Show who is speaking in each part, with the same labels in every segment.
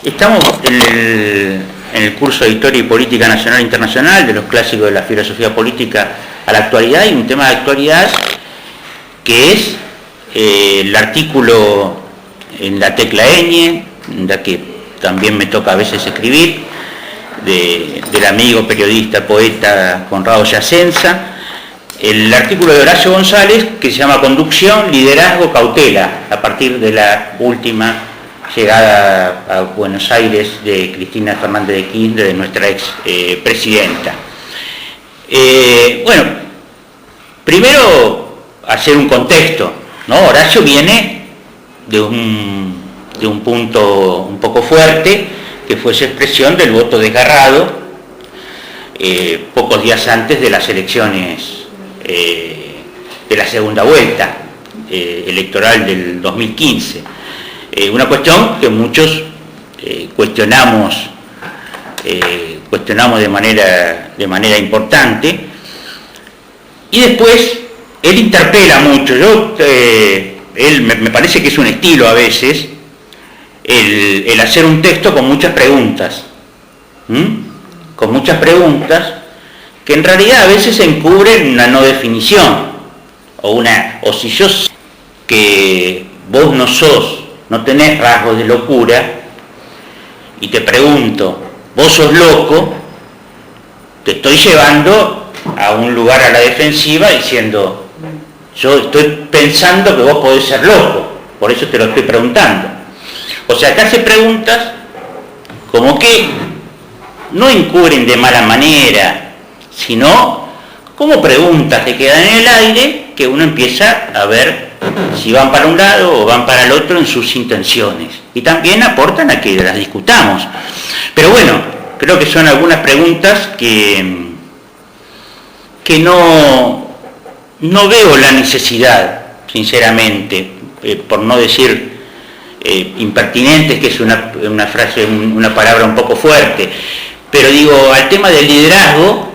Speaker 1: Estamos en el curso de Historia y Política Nacional e Internacional, de los clásicos de la filosofía política a la actualidad, y un tema de actualidad que es el artículo en la tecla ñ, la que también me toca a veces escribir, del amigo periodista, poeta Conrado Yacenza, el artículo de Horacio González que se llama Conducción, Liderazgo, Cautela, a partir de la última llegada a Buenos Aires de Cristina Fernández de Kirchner, de nuestra ex presidenta. Bueno, primero hacer un contexto, ¿no? Horacio viene de un punto un poco fuerte, que fue esa expresión del voto desgarrado pocos días antes de las elecciones de la segunda vuelta electoral del 2015. Una cuestión que muchos cuestionamos de manera importante, y después él interpela mucho. Él me parece que es un estilo a veces el hacer un texto con muchas preguntas, con muchas preguntas que en realidad a veces encubren una no definición, o si yo sé que vos no tenés rasgos de locura, y te pregunto, vos sos loco, te estoy llevando a un lugar a la defensiva diciendo, yo estoy pensando que vos podés ser loco, por eso te lo estoy preguntando. O sea, acá hace preguntas como que no encubren de mala manera, sino como preguntas que quedan en el aire, que uno empieza a ver si van para un lado o van para el otro en sus intenciones, y también aportan a que las discutamos. Pero bueno, creo que son algunas preguntas que no veo la necesidad, sinceramente, por no decir impertinentes, que es una frase, una palabra un poco fuerte, pero digo, al tema del liderazgo,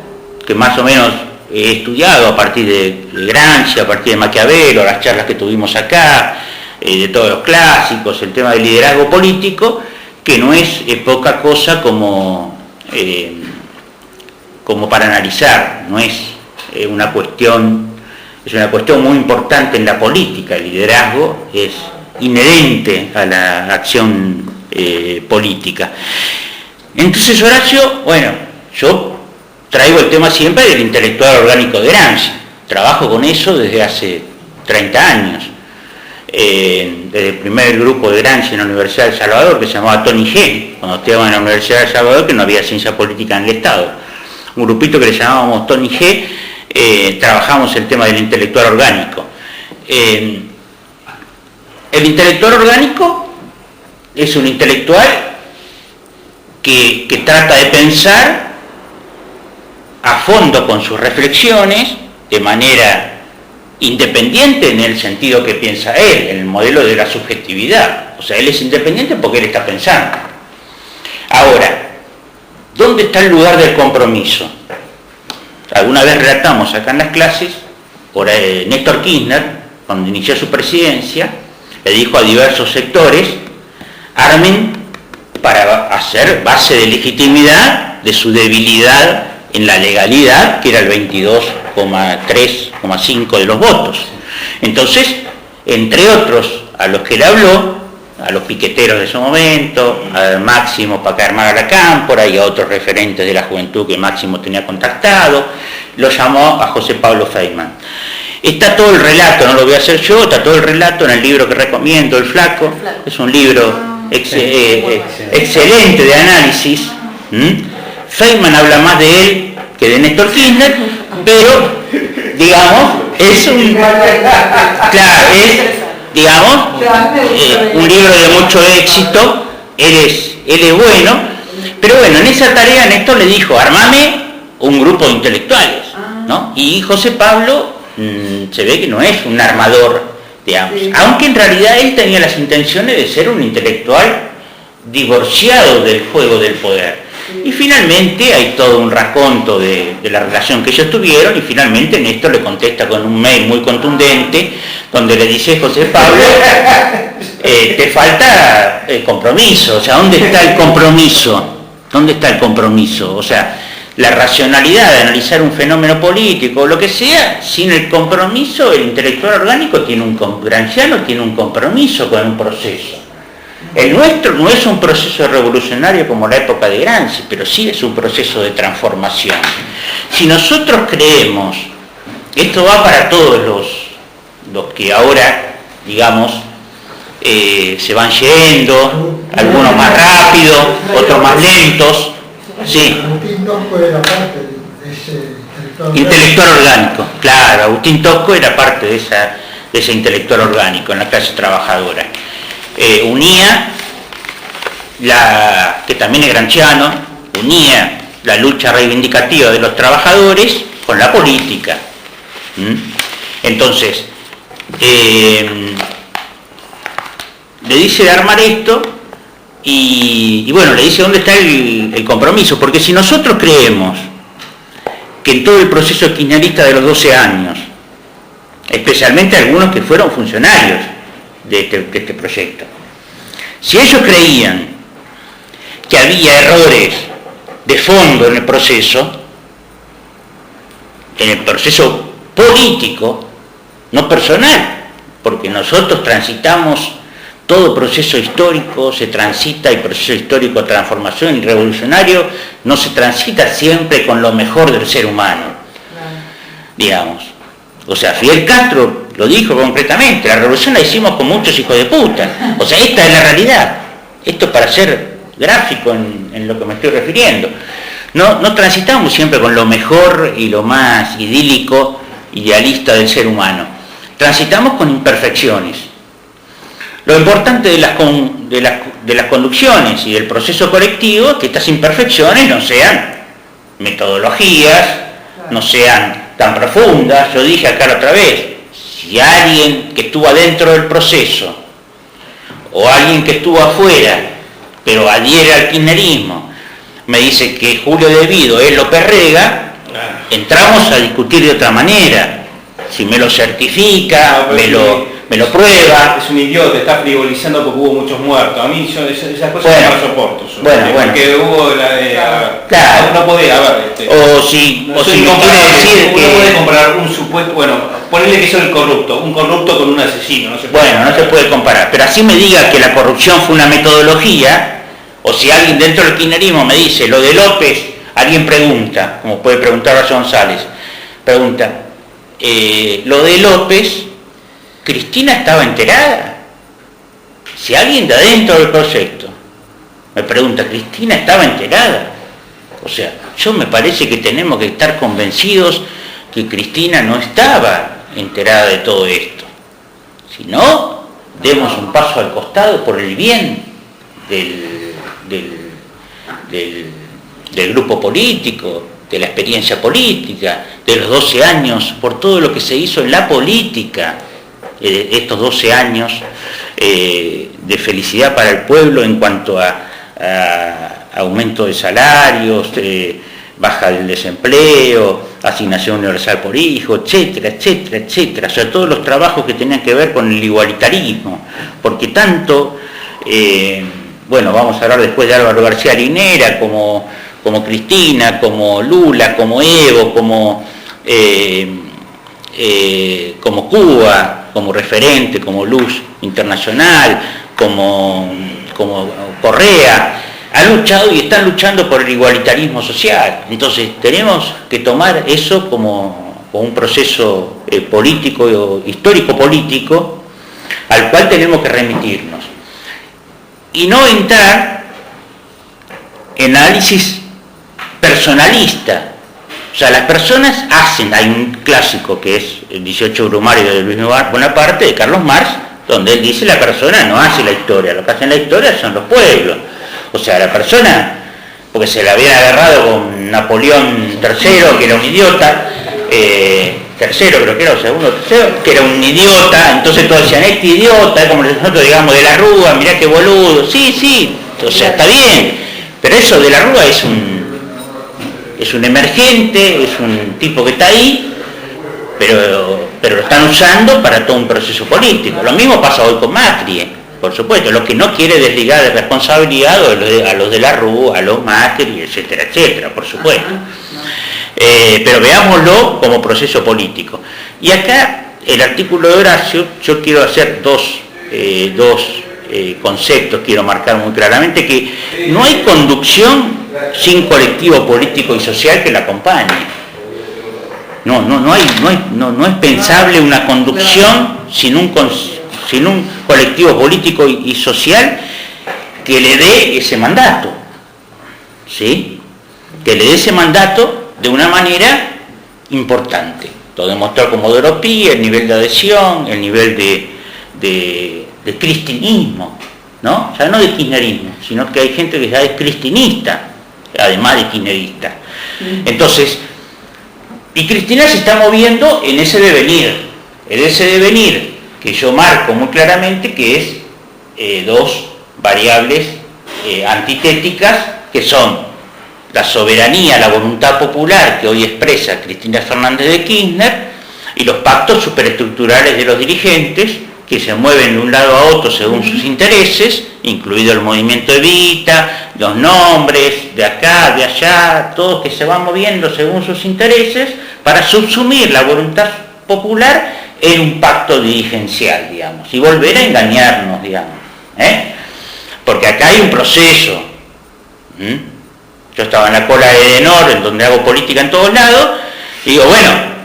Speaker 1: que más o menos he estudiado a partir de Gramsci, a partir de Maquiavelo, las charlas que tuvimos acá, de todos los clásicos, el tema del liderazgo político, que no es poca cosa como para analizar, no es una cuestión, es una cuestión muy importante en la política. El liderazgo es inherente a la acción política. Entonces, Horacio, bueno, yo traigo el tema siempre del intelectual orgánico de Gramsci. Trabajo con eso desde hace 30 años. Desde el primer grupo de Gramsci en la Universidad de El Salvador, que se llamaba Tony G, cuando estudiaba en la Universidad de El Salvador, que no había ciencia política en el Estado. Un grupito que le llamábamos Tony G, trabajamos el tema del intelectual orgánico. El intelectual orgánico es un intelectual que trata de pensar a fondo con sus reflexiones, de manera independiente en el sentido que piensa él, en el modelo de la subjetividad. O sea, él es independiente porque él está pensando. Ahora, ¿dónde está el lugar del compromiso? Alguna vez relatamos acá en las clases, por Néstor Kirchner, cuando inició su presidencia, le dijo a diversos sectores, armen para hacer base de legitimidad de su debilidad en la legalidad, que era el 22,3,5 de los votos. Entonces, entre otros a los que le habló, a los piqueteros de su momento, a Máximo Pacamara la Cámpora y a otros referentes de la juventud que Máximo tenía contactado, lo llamó a José Pablo Feynman. Está todo el relato, no lo voy a hacer yo, está todo el relato en el libro que recomiendo, El Flaco. Es un libro excelente de análisis. Feynman habla más de él que de Néstor Kirchner, pero, digamos, es un libro de mucho éxito. Él es bueno, pero bueno, en esa tarea Néstor le dijo, armame un grupo de intelectuales, ¿no? Y José Pablo se ve que no es un armador, digamos, aunque en realidad él tenía las intenciones de ser un intelectual divorciado del juego del poder. Y finalmente hay todo un raconto de la relación que ellos tuvieron, y finalmente Néstor le contesta con un mail muy contundente, donde le dice: José Pablo, te falta el compromiso. O sea, ¿dónde está el compromiso? ¿Dónde está el compromiso? O sea, la racionalidad de analizar un fenómeno político o lo que sea, sin el compromiso, el intelectual orgánico gramsciano tiene un compromiso con un proceso. El nuestro no es un proceso revolucionario como la época de Gramsci, pero sí es un proceso de transformación. Si nosotros creemos, esto va para todos los que ahora, digamos, se van yendo, algunos más rápidos, otros más lentos. Sí.
Speaker 2: Agustín Tosco era parte de ese
Speaker 1: intelectual orgánico. Claro, Agustín Tosco era parte de ese intelectual orgánico en la clase trabajadora. Unía, que también es gramsciano, unía la lucha reivindicativa de los trabajadores con la política. Entonces, le dice de armar esto, y bueno, le dice dónde está el compromiso, porque si nosotros creemos que en todo el proceso kirchnerista de los 12 años, especialmente algunos que fueron funcionarios de este proyecto, si ellos creían que había errores de fondo en el proceso político, no personal, porque nosotros transitamos todo proceso histórico, se transita, y proceso histórico de transformación y revolucionario no se transita siempre con lo mejor del ser humano, digamos. O sea, Fidel Castro lo dijo concretamente: la revolución la hicimos con muchos hijos de puta. O sea, esta es la realidad. Esto para ser gráfico en lo que me estoy refiriendo. No transitamos siempre con lo mejor y lo más idílico, idealista del ser humano. Transitamos con imperfecciones. Lo importante de las conducciones y del proceso colectivo es que estas imperfecciones no sean metodologías, no sean tan profundas. Yo dije acá la otra vez, si alguien que estuvo adentro del proceso o alguien que estuvo afuera pero adhiere al kirchnerismo me dice que Julio De Vido es López Rega, entramos a discutir de otra manera. Si me lo certifica, me lo prueba.
Speaker 3: Es un idiota, está frivolizando porque hubo muchos muertos. A mí esas cosas no las soporto.
Speaker 1: Bueno.
Speaker 3: Porque hubo
Speaker 1: claro.
Speaker 3: No podía haber.
Speaker 1: O si me quiere decir que...
Speaker 3: Uno puede comparar un supuesto... Bueno, ponerle que soy un corrupto con un asesino. No se puede
Speaker 1: no se puede comparar. Pero así me diga que la corrupción fue una metodología, o si alguien dentro del kirchnerismo me dice lo de López, alguien pregunta, como puede preguntar Horacio González, pregunta, lo de López, ¿Cristina estaba enterada? Si alguien de adentro del proyecto me pregunta, ¿Cristina estaba enterada? O sea, yo me parece que tenemos que estar convencidos que Cristina no estaba enterada de todo esto. Si no, demos un paso al costado por el bien del grupo político, de la experiencia política, de los 12 años, por todo lo que se hizo en la política, estos 12 años de felicidad para el pueblo en cuanto a aumento de salarios, baja del desempleo, asignación universal por hijo, etcétera, etcétera, etcétera. O sea, todos los trabajos que tenían que ver con el igualitarismo, porque tanto, vamos a hablar después de Álvaro García Linera, como Cristina, como Lula, como Evo, como Cuba, como referente, como luz internacional, como Correa, han luchado y están luchando por el igualitarismo social. Entonces tenemos que tomar eso como un proceso político, histórico-político, al cual tenemos que remitirnos. Y no entrar en análisis personalista. O sea, las personas hacen, hay un clásico que es el 18 Brumario de Luis Bonaparte, de Carlos Marx, donde él dice la persona no hace la historia, lo que hacen la historia son los pueblos. O sea, la persona, porque se la había agarrado con Napoleón III, que era un idiota, tercero creo que era, o segundo, tercero, que era un idiota, entonces todos decían, este idiota, como nosotros digamos de la Rúa, mirá qué boludo, sí, o sea, está bien, Pero eso de la Rúa es un emergente, es un tipo que está ahí, pero lo están usando para todo un proceso político. Lo mismo pasa hoy con Macri, por supuesto, lo que no quiere desligar de responsabilidad a los de la Rúa, a los Macri, etcétera, etcétera, por supuesto. Pero veámoslo como proceso político. Y acá, el artículo de Horacio, yo quiero hacer dos conceptos, quiero marcar muy claramente, que no hay conducción sin colectivo político y social que la acompañe. No es pensable una conducción sin un colectivo político y social que le dé ese mandato, ¿sí? Que le dé ese mandato de una manera importante. Lo demostró Comodoro Pi, el nivel de adhesión, el nivel de cristinismo, ¿no? O sea, no de kirchnerismo, sino que hay gente que ya es cristinista, además de kirchnerista. Entonces, y Cristina se está moviendo en ese devenir que yo marco muy claramente, que es dos variables antitéticas, que son la soberanía, la voluntad popular que hoy expresa Cristina Fernández de Kirchner, y los pactos superestructurales de los dirigentes que se mueven de un lado a otro según sus intereses, incluido el movimiento Evita, los nombres de acá, de allá, todos que se van moviendo según sus intereses para subsumir la voluntad popular en un pacto dirigencial, digamos, y volver a engañarnos, digamos, porque acá hay un proceso. Yo estaba en la cola de Edenor, en donde hago política en todos lados, y digo, bueno,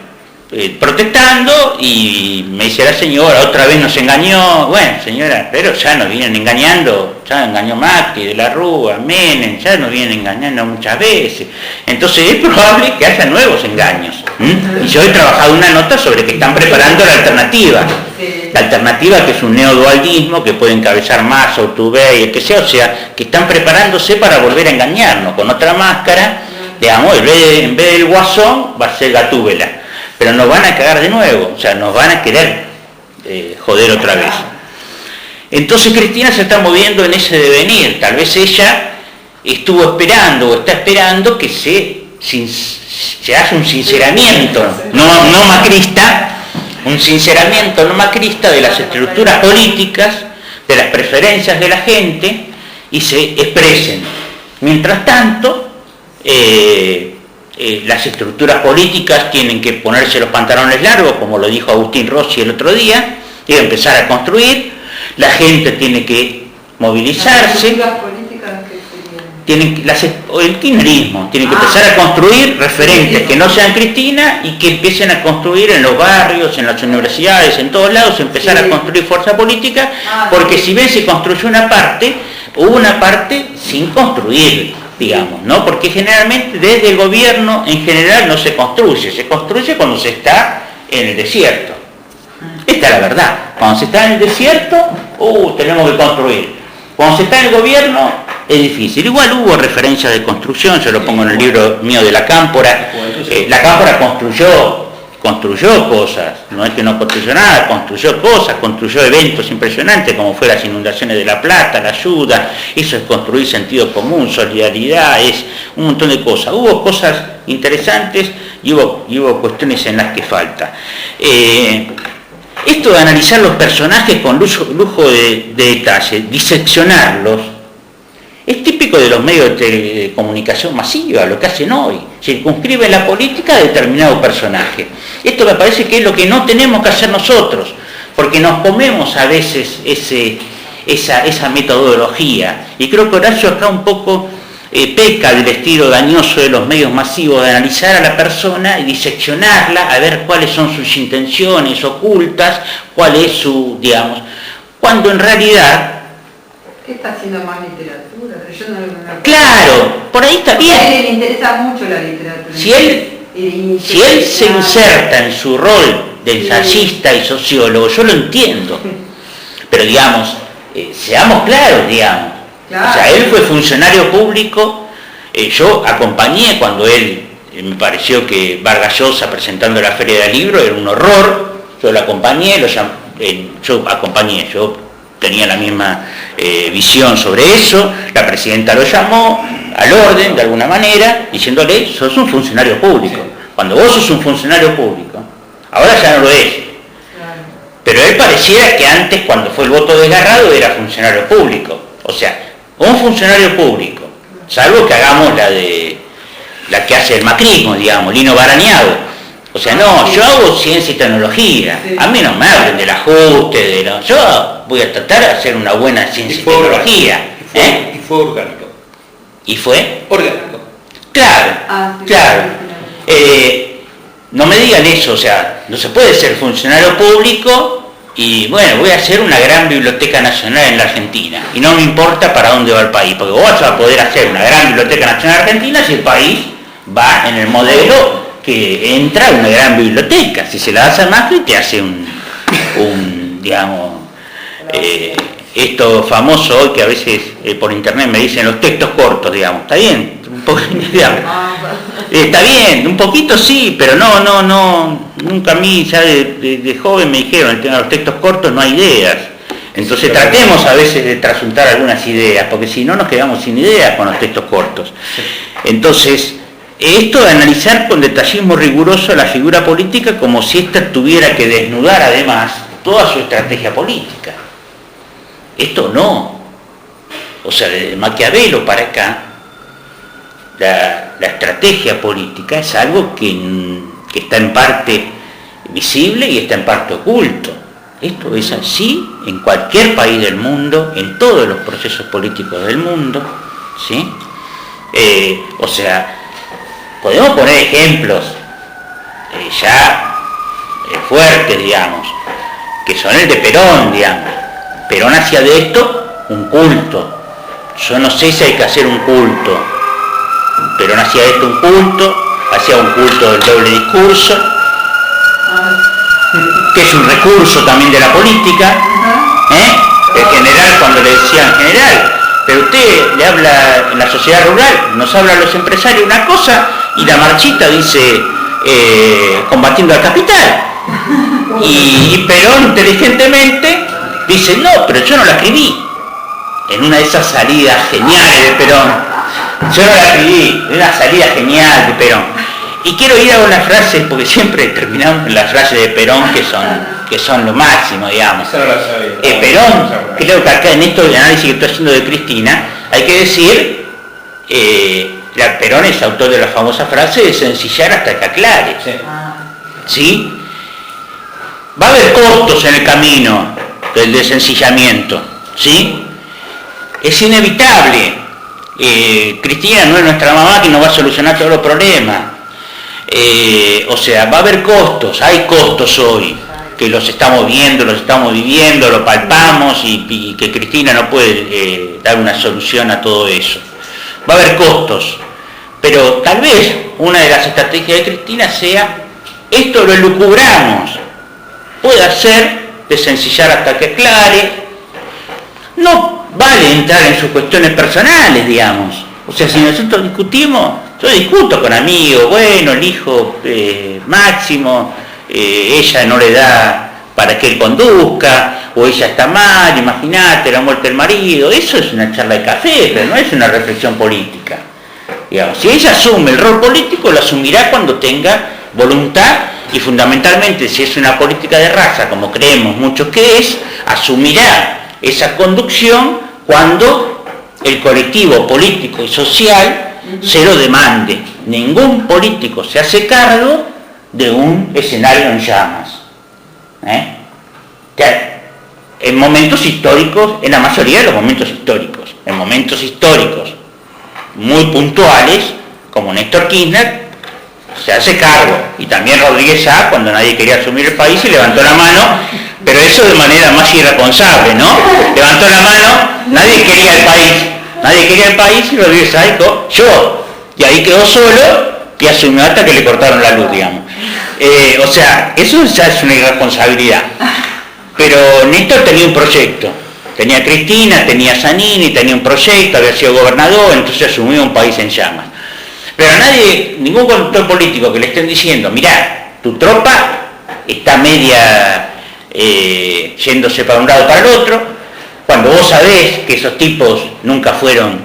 Speaker 1: protestando, y me dice la señora, otra vez nos engañó. Bueno, señora, pero ya nos vienen engañando, ya engañó Macri, de la Rúa, Menem, ya nos vienen engañando muchas veces. Entonces es probable que haya nuevos engaños. Y yo he trabajado una nota sobre que están preparando la alternativa que es un neodualdismo que puede encabezar Massa, Urtubey, el que sea, o sea, que están preparándose para volver a engañarnos con otra máscara, digamos, en vez del Guasón va a ser Gatúbela. Pero nos van a cagar de nuevo, o sea, nos van a querer joder otra vez. Entonces Cristina se está moviendo en ese devenir. Tal vez ella estuvo esperando o está esperando que se haga un sinceramiento no macrista, un sinceramiento no macrista de las estructuras políticas, de las preferencias de la gente, y se expresen. Mientras tanto, las estructuras políticas tienen que ponerse los pantalones largos, como lo dijo Agustín Rossi el otro día, y empezar a construir. La gente tiene que movilizarse. El kirchnerismo tiene que empezar a construir referentes que no sean Cristina y que empiecen a construir en los barrios, en las universidades, en todos lados, empezar a construir fuerza política, porque si bien se construyó una parte, hubo una parte sin construir, digamos, ¿no? Porque generalmente desde el gobierno en general no se construye cuando se está en el desierto. Esta es la verdad. Cuando se está en el desierto, tenemos que construir. Cuando se está en el gobierno, es difícil. Igual hubo referencias de construcción, yo lo pongo en el libro mío de La Cámpora. La Cámpora construyó cosas, no es que no construyó nada, construyó cosas, construyó eventos impresionantes como fue las inundaciones de La Plata, la ayuda, eso es construir sentido común, solidaridad, es un montón de cosas. Hubo cosas interesantes y hubo cuestiones en las que falta. Esto de analizar los personajes con lujo de detalle, diseccionarlos, es típico de los medios de comunicación masiva, lo que hacen hoy. Circunscriben la política a determinado personaje. Esto me parece que es lo que no tenemos que hacer nosotros, porque nos comemos a veces esa metodología. Y creo que Horacio acá un poco peca del estilo dañoso de los medios masivos de analizar a la persona y diseccionarla, a ver cuáles son sus intenciones ocultas, cuál es su, digamos, cuando en realidad...
Speaker 4: ¿Qué está haciendo más literatura? Yo no
Speaker 1: Claro, por ahí está bien.
Speaker 4: A él le interesa mucho la literatura.
Speaker 1: Si él se inserta en su rol de ensayista y sociólogo, yo lo entiendo. Pero digamos, seamos claros, digamos. Claro. O sea, él fue funcionario público, yo acompañé cuando él, me pareció que Vargas Llosa presentando la Feria del Libro era un horror, yo lo acompañé, yo tenía la misma visión sobre eso, la presidenta lo llamó al orden de alguna manera, diciéndole, sos un funcionario público. Cuando vos sos un funcionario público, ahora ya no lo es. Pero él pareciera que antes, cuando fue el voto desgarrado, era funcionario público. O sea, un funcionario público, salvo que hagamos la que hace el macrismo, digamos, Lino Barañado. O sea, no, yo hago ciencia y tecnología. A mí no me hablen del ajuste, yo voy a tratar de hacer una buena ciencia y tecnología.
Speaker 3: Y fue orgánico.
Speaker 1: ¿Y fue?
Speaker 3: Orgánico.
Speaker 1: Claro,
Speaker 4: Sí,
Speaker 1: claro.
Speaker 4: sí.
Speaker 1: No me digan eso, o sea, no se puede ser funcionario público y bueno, voy a hacer una gran biblioteca nacional en la Argentina y no me importa para dónde va el país, porque vos vas a poder hacer una gran biblioteca nacional argentina si el país va en el modelo que entra una gran biblioteca. Si se la das a Macri te hace digamos, esto famoso hoy que a veces por internet me dicen los textos cortos, digamos, ¿está bien? Un poco, digamos, está bien, un poquito sí, pero no, nunca a mí ya de joven me dijeron, el tema de los textos cortos no hay ideas. Entonces tratemos a veces de trasuntar algunas ideas, porque si no nos quedamos sin ideas con los textos cortos. Entonces, esto de analizar con detallismo riguroso la figura política como si ésta tuviera que desnudar además toda su estrategia política. Esto no. O sea, desde Maquiavelo para acá, la estrategia política es algo que está en parte visible y está en parte oculto. Esto es así en cualquier país del mundo, en todos los procesos políticos del mundo, ¿sí? O sea, podemos poner ejemplos ya fuertes, digamos, que son el de Perón, digamos. Perón hacía de esto un culto. Yo no sé si hay que hacer un culto. Perón hacía de esto un culto, hacía un culto del doble discurso, que es un recurso también de la política. El general, cuando le decían general, pero usted le habla en la sociedad rural, nos habla a los empresarios una cosa y la marchita dice combatiendo al capital. Y Perón inteligentemente dice, no, pero yo no la escribí. En una de esas salidas geniales de Perón, yo no la escribí, es una salida genial de Perón. Y quiero ir a unas frases, porque siempre terminamos en las frases de Perón que son lo máximo, digamos. Perón, creo que acá en esto del análisis que estoy haciendo de Cristina, hay que decir, Perón es autor de la famosa frase de sencillar hasta que aclare. ¿Sí? Va a haber costos en el camino del desencillamiento, ¿sí? Es inevitable. Cristina no es nuestra mamá que nos va a solucionar todos los problemas. O sea, va a haber costos, hay costos hoy, que los estamos viendo, los estamos viviendo, lo palpamos y que Cristina no puede dar una solución a todo eso. Va a haber costos, pero tal vez una de las estrategias de Cristina sea, esto lo elucubramos, puede ser desencillar hasta que aclare, no vale entrar en sus cuestiones personales, digamos. O sea, si nosotros discutimos, yo discuto con amigos, bueno, el hijo Máximo, ella no le da para que él conduzca, o ella está mal, imagínate, la muerte del marido, eso es una charla de café, pero no es una reflexión política. Digamos, si ella asume el rol político, lo asumirá cuando tenga voluntad y fundamentalmente, si es una política de raza, como creemos muchos que es, asumirá esa conducción cuando el colectivo político y social se lo demande. Ningún político se hace cargo de un escenario en llamas. En momentos históricos, en la mayoría de los momentos históricos, en momentos históricos muy puntuales, como Néstor Kirchner, se hace cargo, y también Rodríguez Sá, cuando nadie quería asumir el país, y levantó la mano, pero eso de manera más irresponsable, ¿no? Levantó la mano, nadie quería el país, y Rodríguez Sá dijo, yo, y ahí quedó solo, y asumió hasta que le cortaron la luz, digamos. O sea, eso ya es una irresponsabilidad. Pero Néstor tenía un proyecto, tenía a Cristina, tenía a Zanini, tenía un proyecto, había sido gobernador, entonces asumió un país en llamas. Pero a nadie, ningún conductor político que le estén diciendo, mirá, tu tropa está media yéndose para un lado para el otro, cuando vos sabés que esos tipos nunca fueron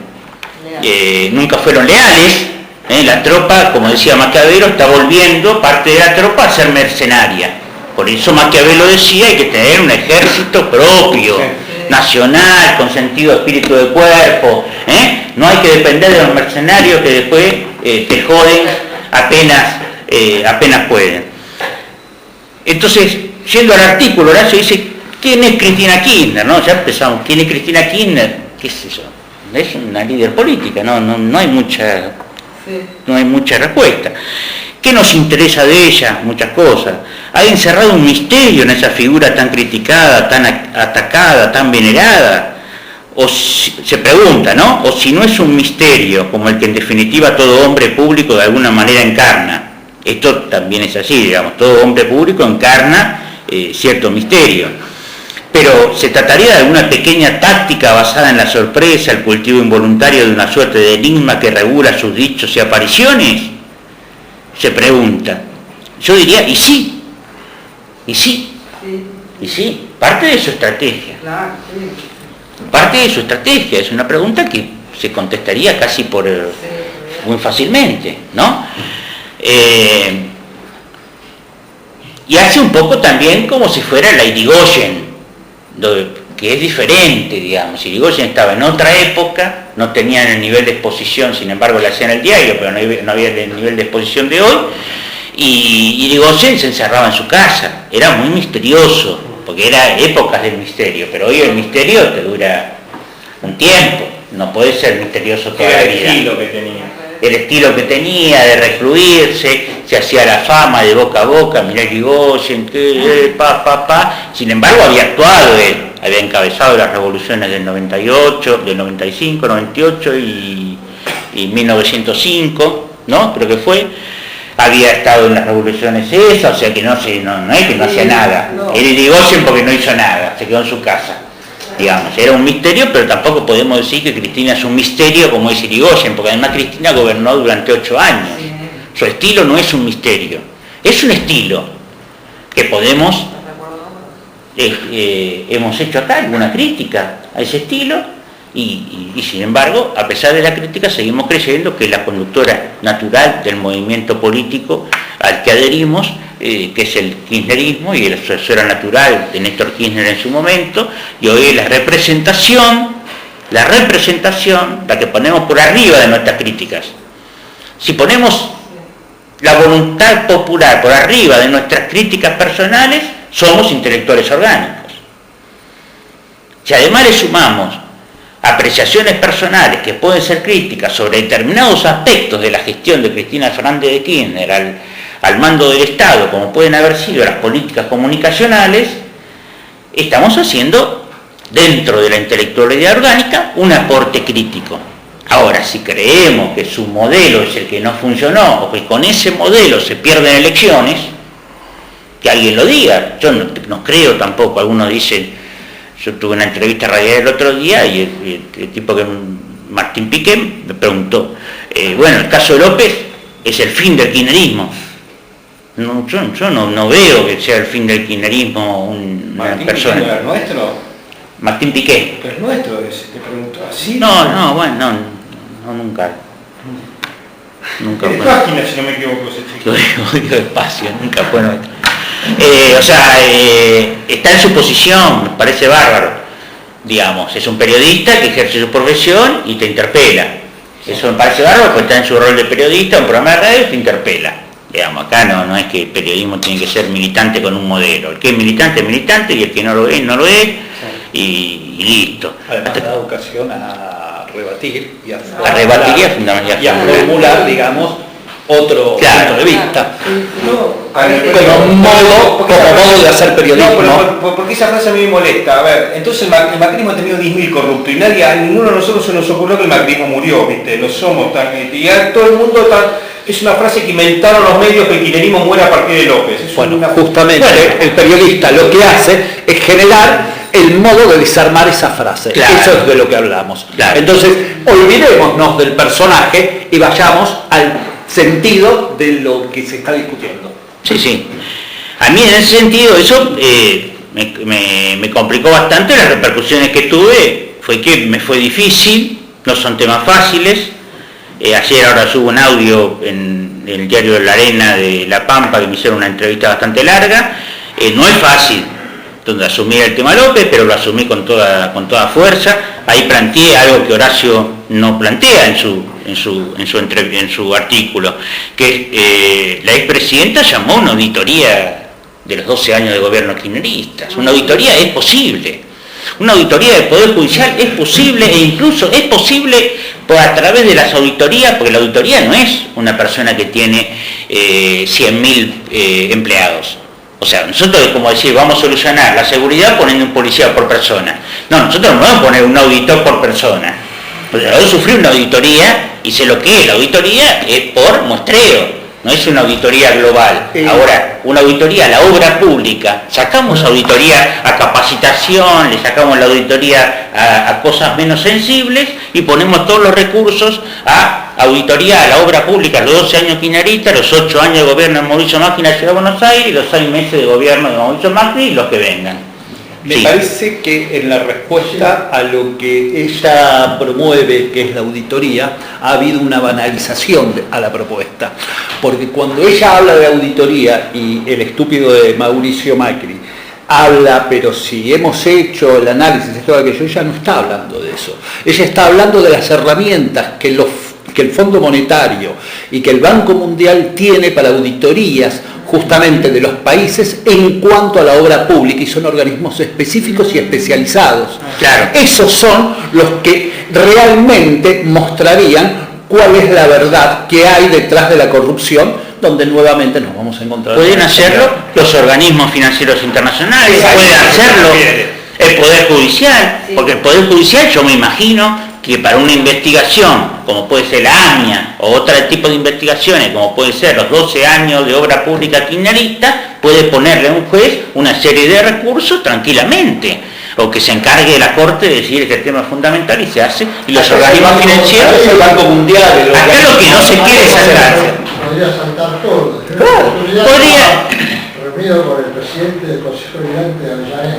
Speaker 1: leales, la tropa, como decía Maquiavelo, está volviendo parte de la tropa a ser mercenaria. Por eso Maquiavelo decía, hay que tener un ejército propio, nacional, con sentido de espíritu de cuerpo, no hay que depender de los mercenarios que después te joden apenas pueden. Entonces, yendo al artículo, Horacio dice, ¿quién es Cristina Kirchner? ¿No? Ya empezamos, ¿quién es Cristina Kirchner? ¿Qué es eso? Es una líder política, no hay mucha respuesta. ¿Qué nos interesa de ella? Muchas cosas. Ha encerrado un misterio en esa figura tan criticada, tan atacada, tan venerada. O se pregunta, ¿no? O si no es un misterio, como el que en definitiva todo hombre público de alguna manera encarna. Esto también es así, digamos, todo hombre público encarna cierto misterio. Pero ¿se trataría de alguna pequeña táctica basada en la sorpresa, el cultivo involuntario de una suerte de enigma que regula sus dichos y apariciones? Se pregunta. Yo diría, y sí, parte de su estrategia.
Speaker 4: Claro, sí.
Speaker 1: Parte de su estrategia, es una pregunta que se contestaría casi muy fácilmente, ¿no? Y hace un poco también como si fuera la Irigoyen, que es diferente, digamos. Irigoyen estaba en otra época, no tenían el nivel de exposición, sin embargo la hacían en el diario, pero no había el nivel de exposición de hoy, y Irigoyen se encerraba en su casa, era muy misterioso, porque era épocas del misterio, pero hoy el misterio te dura un tiempo, no puede ser misterioso toda la vida. El estilo que tenía de recluirse, se hacía la fama de boca a boca, mirá Irigoyen, sin embargo había actuado él, había encabezado las revoluciones del 98, del 95, 98 y 1905, ¿no? Creo que fue. Había estado en las revoluciones esas, o sea que no es que no hacía nada. Era Irigoyen porque no hizo nada, se quedó en su casa. Digamos, era un misterio, pero tampoco podemos decir que Cristina es un misterio como es Irigoyen, porque además Cristina gobernó durante 8 años. Su estilo no es un misterio, es un estilo que podemos, hemos hecho acá alguna crítica a ese estilo, y sin embargo, a pesar de la crítica, seguimos creyendo que la conductora natural del movimiento político al que adherimos, que es el kirchnerismo y la sucesora natural de Néstor Kirchner en su momento, y hoy es la representación, la que ponemos por arriba de nuestras críticas. Si ponemos la voluntad popular por arriba de nuestras críticas personales, somos intelectuales orgánicos. Si además le sumamos apreciaciones personales que pueden ser críticas sobre determinados aspectos de la gestión de Cristina Fernández de Kirchner al mando del Estado, como pueden haber sido las políticas comunicacionales, estamos haciendo, dentro de la intelectualidad orgánica, un aporte crítico. Ahora, si creemos que su modelo es el que no funcionó, o que con ese modelo se pierden elecciones, que alguien lo diga. Yo no creo tampoco. Algunos dicen, yo tuve una entrevista radial el otro día y el tipo que Martín Piqué me preguntó, bueno, el caso de López es el fin del kirchnerismo. No, yo no veo que sea el fin del kirchnerismo una persona.
Speaker 3: ¿Martín Piqué no es nuestro?
Speaker 1: Martín Piqué.
Speaker 3: Pero es nuestro ese, te pregunto. ¿Así?
Speaker 1: No, nunca. Nunca
Speaker 3: es
Speaker 1: fue.
Speaker 3: página, si no me equivoco, ese chico.
Speaker 1: Lo digo despacio, nunca fue nuestro. Está en su posición, me parece bárbaro, digamos. Es un periodista que ejerce su profesión y te interpela. Eso me parece bárbaro porque está en su rol de periodista, un programa de radio y te interpela. Digamos, acá no es que el periodismo tiene que ser militante con un modelo. El que es militante y el que no lo es, no lo es, y listo.
Speaker 5: Además da ocasión a rebatir y a
Speaker 1: formular,
Speaker 5: digamos, otro punto de vista.
Speaker 3: Como
Speaker 5: modo de hacer periodismo.
Speaker 3: No, porque esa frase a mí me molesta. A ver, entonces el macrismo ha tenido 10.000 corruptos y a ninguno de nosotros se nos ocurrió que el macrismo murió, ¿viste? No somos tan... Y a todo el mundo está... Es una frase que inventaron los medios, que el kirchnerismo muere a partir de López.
Speaker 5: Justamente el periodista lo que hace es generar el modo de desarmar esa frase.
Speaker 1: Claro.
Speaker 5: Eso es de lo que hablamos.
Speaker 1: Claro.
Speaker 5: Entonces, olvidémonos del personaje y vayamos al sentido de lo que se está discutiendo.
Speaker 1: Sí. A mí en ese sentido eso me complicó bastante. Las repercusiones que tuve fue que me fue difícil, no son temas fáciles. Ayer ahora subo un audio en el diario de La Arena de La Pampa, que me hicieron una entrevista bastante larga. No es fácil donde asumir el tema López, pero lo asumí con toda fuerza. Ahí planteé algo que Horacio no plantea en su artículo, que la expresidenta llamó una auditoría de los 12 años de gobierno kirchnerista. Una auditoría es posible. Una auditoría del Poder Judicial es posible, e incluso es posible a través de las auditorías, porque la auditoría no es una persona que tiene 100.000 empleados. O sea, nosotros, como decir, vamos a solucionar la seguridad poniendo un policía por persona. No, nosotros no vamos a poner un auditor por persona. O sea, yo sufrí una auditoría y sé lo que es. La auditoría es por muestreo, no es una auditoría global. Ahora, una auditoría a la obra pública, sacamos auditoría a capacitación, le sacamos la auditoría a cosas menos sensibles y ponemos todos los recursos a auditoría a la obra pública, los 12 años kirchneristas, los 8 años de gobierno de Mauricio Macri en la Ciudad de Buenos Aires y los 6 meses de gobierno de Mauricio Macri y los que vengan.
Speaker 5: Me parece que en la respuesta a lo que ella promueve, que es la auditoría, ha habido una banalización a la propuesta. Porque cuando ella habla de auditoría y el estúpido de Mauricio Macri habla, pero si hemos hecho el análisis de todo aquello, ella no está hablando de eso. Ella está hablando de las herramientas que el Fondo Monetario y que el Banco Mundial tiene para auditorías justamente de los países en cuanto a la obra pública, y son organismos específicos y especializados.
Speaker 1: Claro.
Speaker 5: Esos son los que realmente mostrarían cuál es la verdad que hay detrás de la corrupción, donde nuevamente nos vamos a encontrar.
Speaker 1: Pueden hacerlo los organismos financieros internacionales, pueden hacerlo el Poder Judicial, porque el Poder Judicial, yo me imagino que para una investigación, como puede ser la AMIA, o otro tipo de investigaciones, como puede ser los 12 años de obra pública kirchnerista, puede ponerle a un juez una serie de recursos tranquilamente, o que se encargue la Corte de decir que el tema es fundamental y se hace, y los organismos financieros,
Speaker 5: el Banco Mundial,
Speaker 1: acá lo que no se quiere saltar.
Speaker 2: Podría saltar todo.
Speaker 1: Claro, podría.
Speaker 2: Reunido con el presidente del Consejo Liberante de Avellaneda.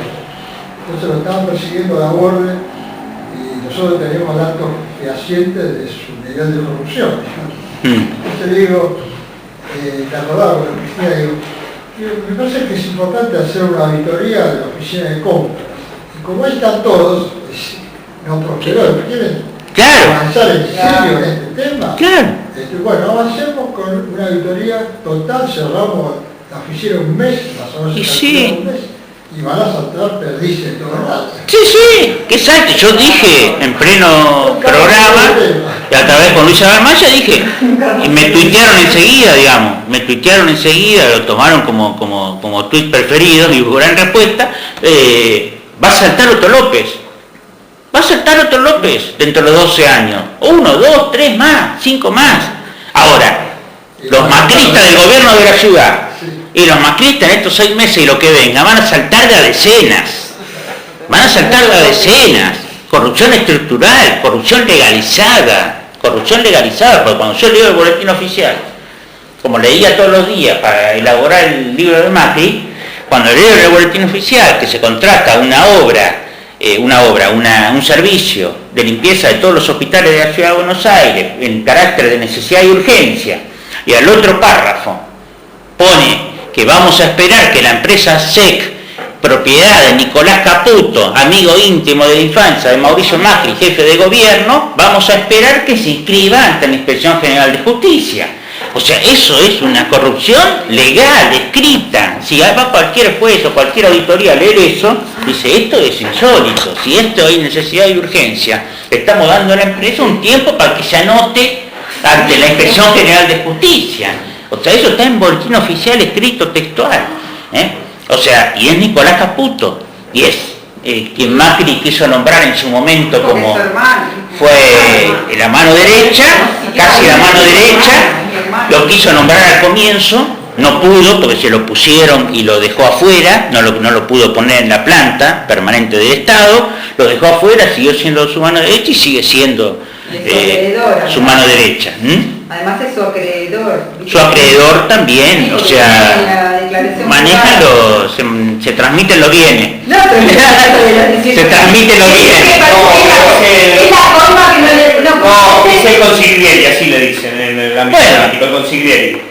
Speaker 2: Entonces lo estaban persiguiendo a la guardia y nosotros teníamos datos fehacientes de su nivel de corrupción. Entonces le digo, te acordaba con la Cristina, digo, me parece que es importante hacer una auditoría de la oficina de compras. Y como ahí están todos, no prosperó, ¿quieren avanzar en serio en este tema?
Speaker 1: Claro.
Speaker 2: Bueno, avancemos con una auditoría total, cerramos la oficina un mes, más o menos un mes, y van a saltar perdices de todos lados.
Speaker 1: Sí, que salte. Yo dije en pleno programa, y a través con Luisa Bermaya dije, y me tuitearon enseguida, lo tomaron como tuit preferido, y gran respuesta, va a saltar Otto López. Va a saltar Otto López dentro de los 12 años. 1, 2, 3 más, 5 más. Ahora, los macristas del gobierno de la ciudad y los macristas en estos 6 meses y lo que venga van a saltar de a decenas. Van a saltar de a decenas. Corrupción estructural, corrupción legalizada, porque cuando yo leo el boletín oficial, como leía todos los días para elaborar el libro de Macri, cuando leo el boletín oficial que se contrata un servicio de limpieza de todos los hospitales de la Ciudad de Buenos Aires en carácter de necesidad y urgencia, y al otro párrafo pone que vamos a esperar que la empresa SEC, propiedad de Nicolás Caputo, amigo íntimo de la infancia de Mauricio Macri, jefe de gobierno, vamos a esperar que se inscriba ante la Inspección General de Justicia. O sea, eso es una corrupción legal, escrita. Si va cualquier juez o cualquier auditoría a leer eso, dice, esto es insólito, si esto hay necesidad y urgencia, le estamos dando a la empresa un tiempo para que se anote ante la Inspección General de Justicia. O sea, eso está en boletín oficial escrito textual. O sea, y es Nicolás Caputo, y es quien Macri quiso nombrar en su momento como fue la mano derecha, casi la mano derecha, lo quiso nombrar al comienzo, no pudo porque se lo pusieron y lo dejó afuera, no lo pudo poner en la planta permanente del Estado, lo dejó afuera, siguió siendo su mano derecha y sigue siendo su mano derecha.
Speaker 4: Además es su acreedor.
Speaker 1: Su acreedor también, o sea, manejan se transmiten los bienes.
Speaker 4: No, pero
Speaker 1: se transmiten los bienes.
Speaker 4: Es la forma que
Speaker 3: no, es el consigliere, así le dicen en el ámbito político, el consigliere.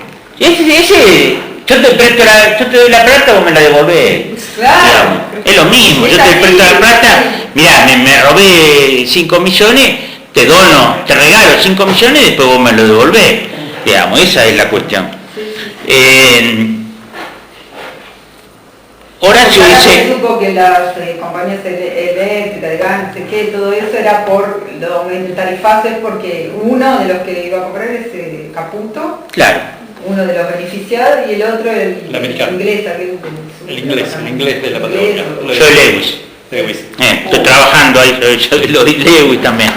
Speaker 1: Yo te doy la plata, vos me la devolvés.
Speaker 4: Claro.
Speaker 1: Es lo mismo, yo te presto la plata, mirá, me robé 5 millones, te dono, te regalo 5 millones y después vos me lo devolvés. Digamos, esa es la cuestión. Horacio dice...
Speaker 4: Se supo que las compañías eléctricas, de gas, no sé qué, todo eso era por los aumentos tarifazos, porque uno de los que iba a comprar es Caputo.
Speaker 1: Claro.
Speaker 4: Uno de los beneficiados y el otro el
Speaker 5: americano.
Speaker 4: Inglés,
Speaker 5: El inglés de la Patagonia.
Speaker 1: Soy Lewis. Estoy trabajando ahí, lo di Lewis también.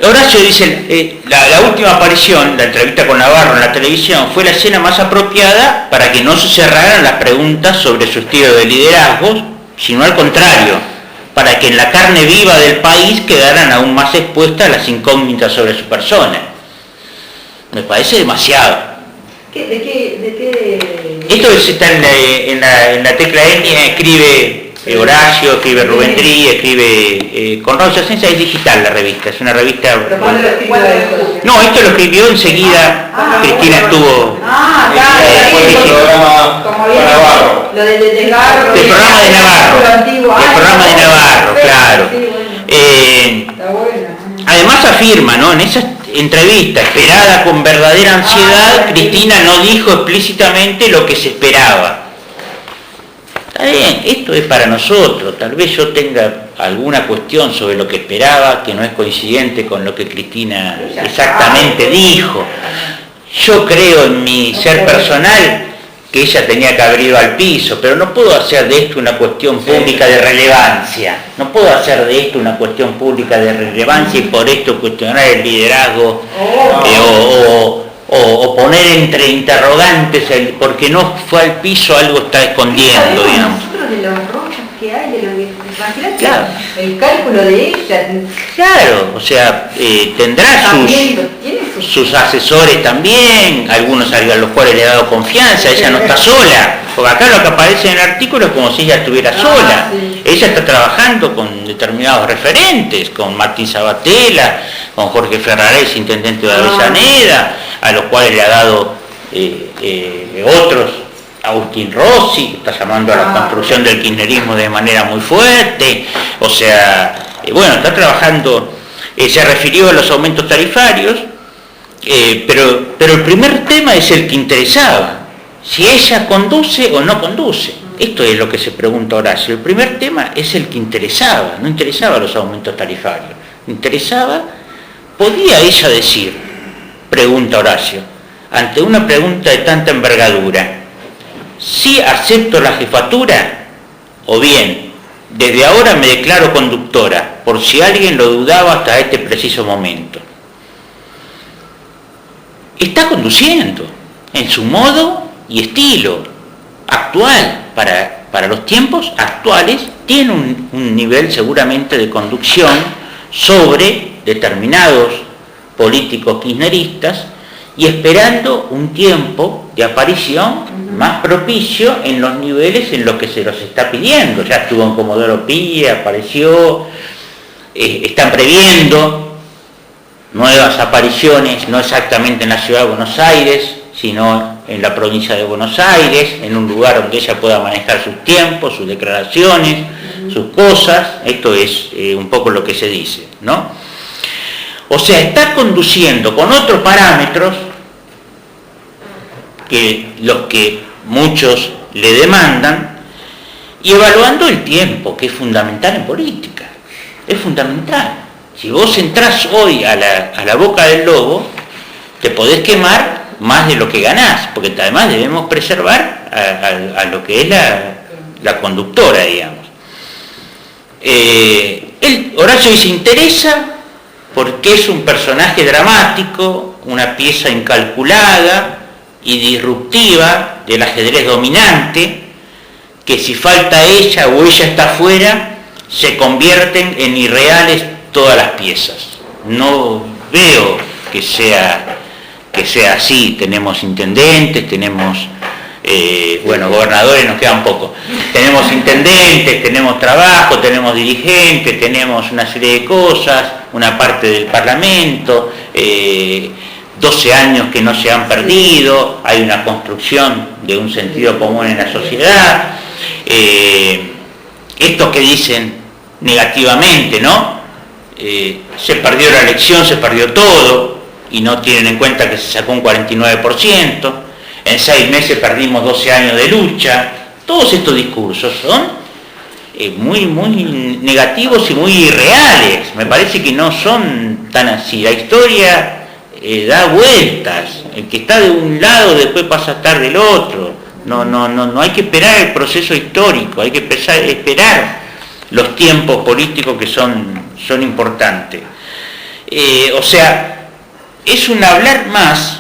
Speaker 1: Horacio dice, la última aparición, la entrevista con Navarro en la televisión, fue la escena más apropiada para que no se cerraran las preguntas sobre su estilo de liderazgo, sino al contrario, para que en la carne viva del país quedaran aún más expuestas las incógnitas sobre su persona. Me parece demasiado.
Speaker 4: ¿De qué?
Speaker 1: Esto está en la tecla N, escribe Horacio, escribe Rubén Trí, escribe con Rosa Sensa, es digital la revista, es una revista... No, esto lo escribió enseguida, Cristina estuvo...
Speaker 4: Lo del desgarro...
Speaker 1: El programa de Navarro, claro.
Speaker 4: Está bueno.
Speaker 1: Además afirma, ¿no? En esa entrevista esperada con verdadera ansiedad, Cristina no dijo explícitamente lo que se esperaba. Está bien, esto es para nosotros, tal vez yo tenga alguna cuestión sobre lo que esperaba que no es coincidente con lo que Cristina exactamente dijo. Yo creo en mi ser personal que ella tenía que haber ido al piso, pero no puedo hacer de esto una cuestión pública de relevancia. No puedo hacer de esto una cuestión pública de relevancia y por esto cuestionar el liderazgo o poner entre interrogantes porque no fue al piso, algo está escondiendo, digamos.
Speaker 4: Nosotros de los rollos que hay, de los
Speaker 1: claro.
Speaker 4: El cálculo de ella.
Speaker 1: Claro, o sea, tendrá sus asesores también, algunos a los cuales le ha dado confianza, ella no está sola, porque acá lo que aparece en el artículo es como si ella estuviera sola.
Speaker 4: Sí.
Speaker 1: Ella está trabajando con determinados referentes, con Martín Sabatella, con Jorge Ferrares, intendente de Avellaneda, a los cuales le ha dado otros, Agustín Rossi, que está llamando a la construcción del kirchnerismo de manera muy fuerte, o sea, bueno, está trabajando, se refirió a los aumentos tarifarios, pero el primer tema es el que interesaba, si ella conduce o no conduce. Esto es lo que se pregunta Horacio. El primer tema es el que interesaba, no interesaba los aumentos tarifarios, interesaba, podía ella decir, pregunta Horacio, ante una pregunta de tanta envergadura, si acepto la jefatura o bien, desde ahora me declaro conductora, por si alguien lo dudaba hasta este preciso momento. Está conduciendo en su modo y estilo actual, para los tiempos actuales, tiene un nivel seguramente de conducción sobre determinados políticos kirchneristas y esperando un tiempo de aparición más propicio en los niveles en los que se los está pidiendo. Ya estuvo en Comodoro Pi, apareció, están previendo nuevas apariciones, no exactamente en la ciudad de Buenos Aires, sino en la provincia de Buenos Aires, en un lugar donde ella pueda manejar sus tiempos, sus declaraciones, sus cosas. Esto es un poco lo que se dice, ¿no? O sea, está conduciendo con otros parámetros que los que muchos le demandan y evaluando el tiempo, que es fundamental en política. Es fundamental. Si vos entrás hoy a la boca del lobo, te podés quemar más de lo que ganás, porque además debemos preservar a lo que es la conductora, digamos. Horacio se interesa porque es un personaje dramático, una pieza incalculada y disruptiva del ajedrez dominante, que si falta ella o ella está fuera, se convierten en irreales todas las piezas. No veo que sea que sea así. Tenemos intendentes, tenemos, bueno, gobernadores nos quedan poco. Tenemos intendentes, tenemos trabajo, tenemos dirigentes, tenemos una serie de cosas, una parte del Parlamento, 12 años que no se han perdido, hay una construcción de un sentido común en la sociedad. Estos que dicen negativamente, ¿no? Se perdió la elección, se perdió todo, y no tienen en cuenta que se sacó un 49%, en 6 meses perdimos 12 años de lucha. Todos estos discursos son muy negativos y muy irreales. Me parece que no son tan así. La historia da vueltas. El que está de un lado después pasa a estar del otro. No hay que esperar el proceso histórico, hay que esperar los tiempos políticos que son importantes. O sea, es un hablar más,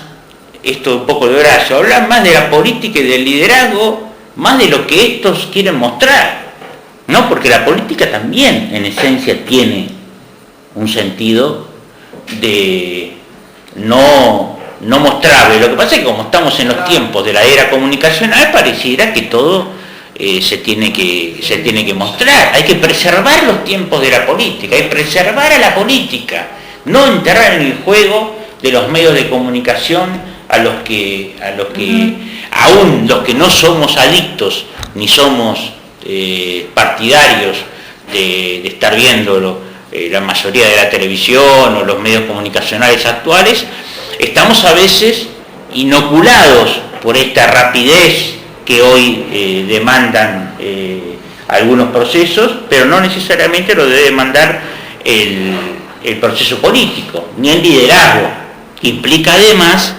Speaker 1: esto un poco de Horacio, hablar más de la política y del liderazgo, más de lo que estos quieren mostrar, ¿no? Porque la política también, en esencia, tiene un sentido de no mostrable. Lo que pasa es que como estamos en los tiempos de la era comunicacional, pareciera que todo se tiene que mostrar. Hay que preservar los tiempos de la política, hay que preservar a la política, no enterrar en el juego de los medios de comunicación a los que aún los que no somos adictos ni somos partidarios de estar viendo la mayoría de la televisión o los medios comunicacionales actuales, estamos a veces inoculados por esta rapidez que hoy demandan algunos procesos, pero no necesariamente lo debe demandar el proceso político, ni el liderazgo, que implica además,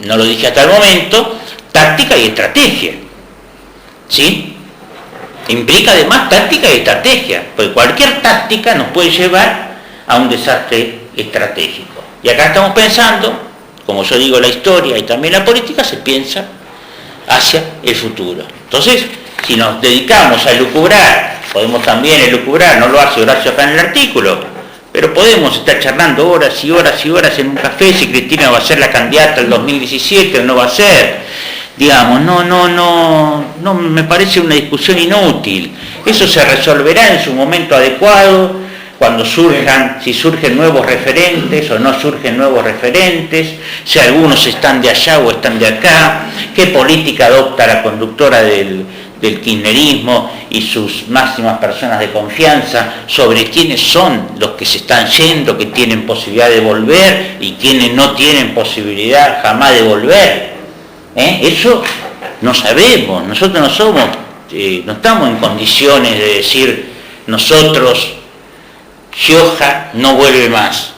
Speaker 1: no lo dije hasta el momento, táctica y estrategia, ¿sí? Implica además táctica y estrategia, porque cualquier táctica nos puede llevar a un desastre estratégico. Y acá estamos pensando, como yo digo, la historia y también la política se piensa hacia el futuro. Entonces, si nos dedicamos a elucubrar, podemos también elucubrar, no lo hace Horacio acá en el artículo, pero podemos estar charlando horas y horas y horas en un café si Cristina va a ser la candidata del 2017 o no va a ser. Digamos, no me parece una discusión inútil. Eso se resolverá en su momento adecuado, cuando si surgen nuevos referentes o no surgen nuevos referentes, si algunos están de allá o están de acá, qué política adopta la conductora del kirchnerismo y sus máximas personas de confianza sobre quiénes son los que se están yendo, que tienen posibilidad de volver y quienes no tienen posibilidad jamás de volver. Eso no sabemos, nosotros no estamos en condiciones de decir nosotros, Gioja no vuelve más.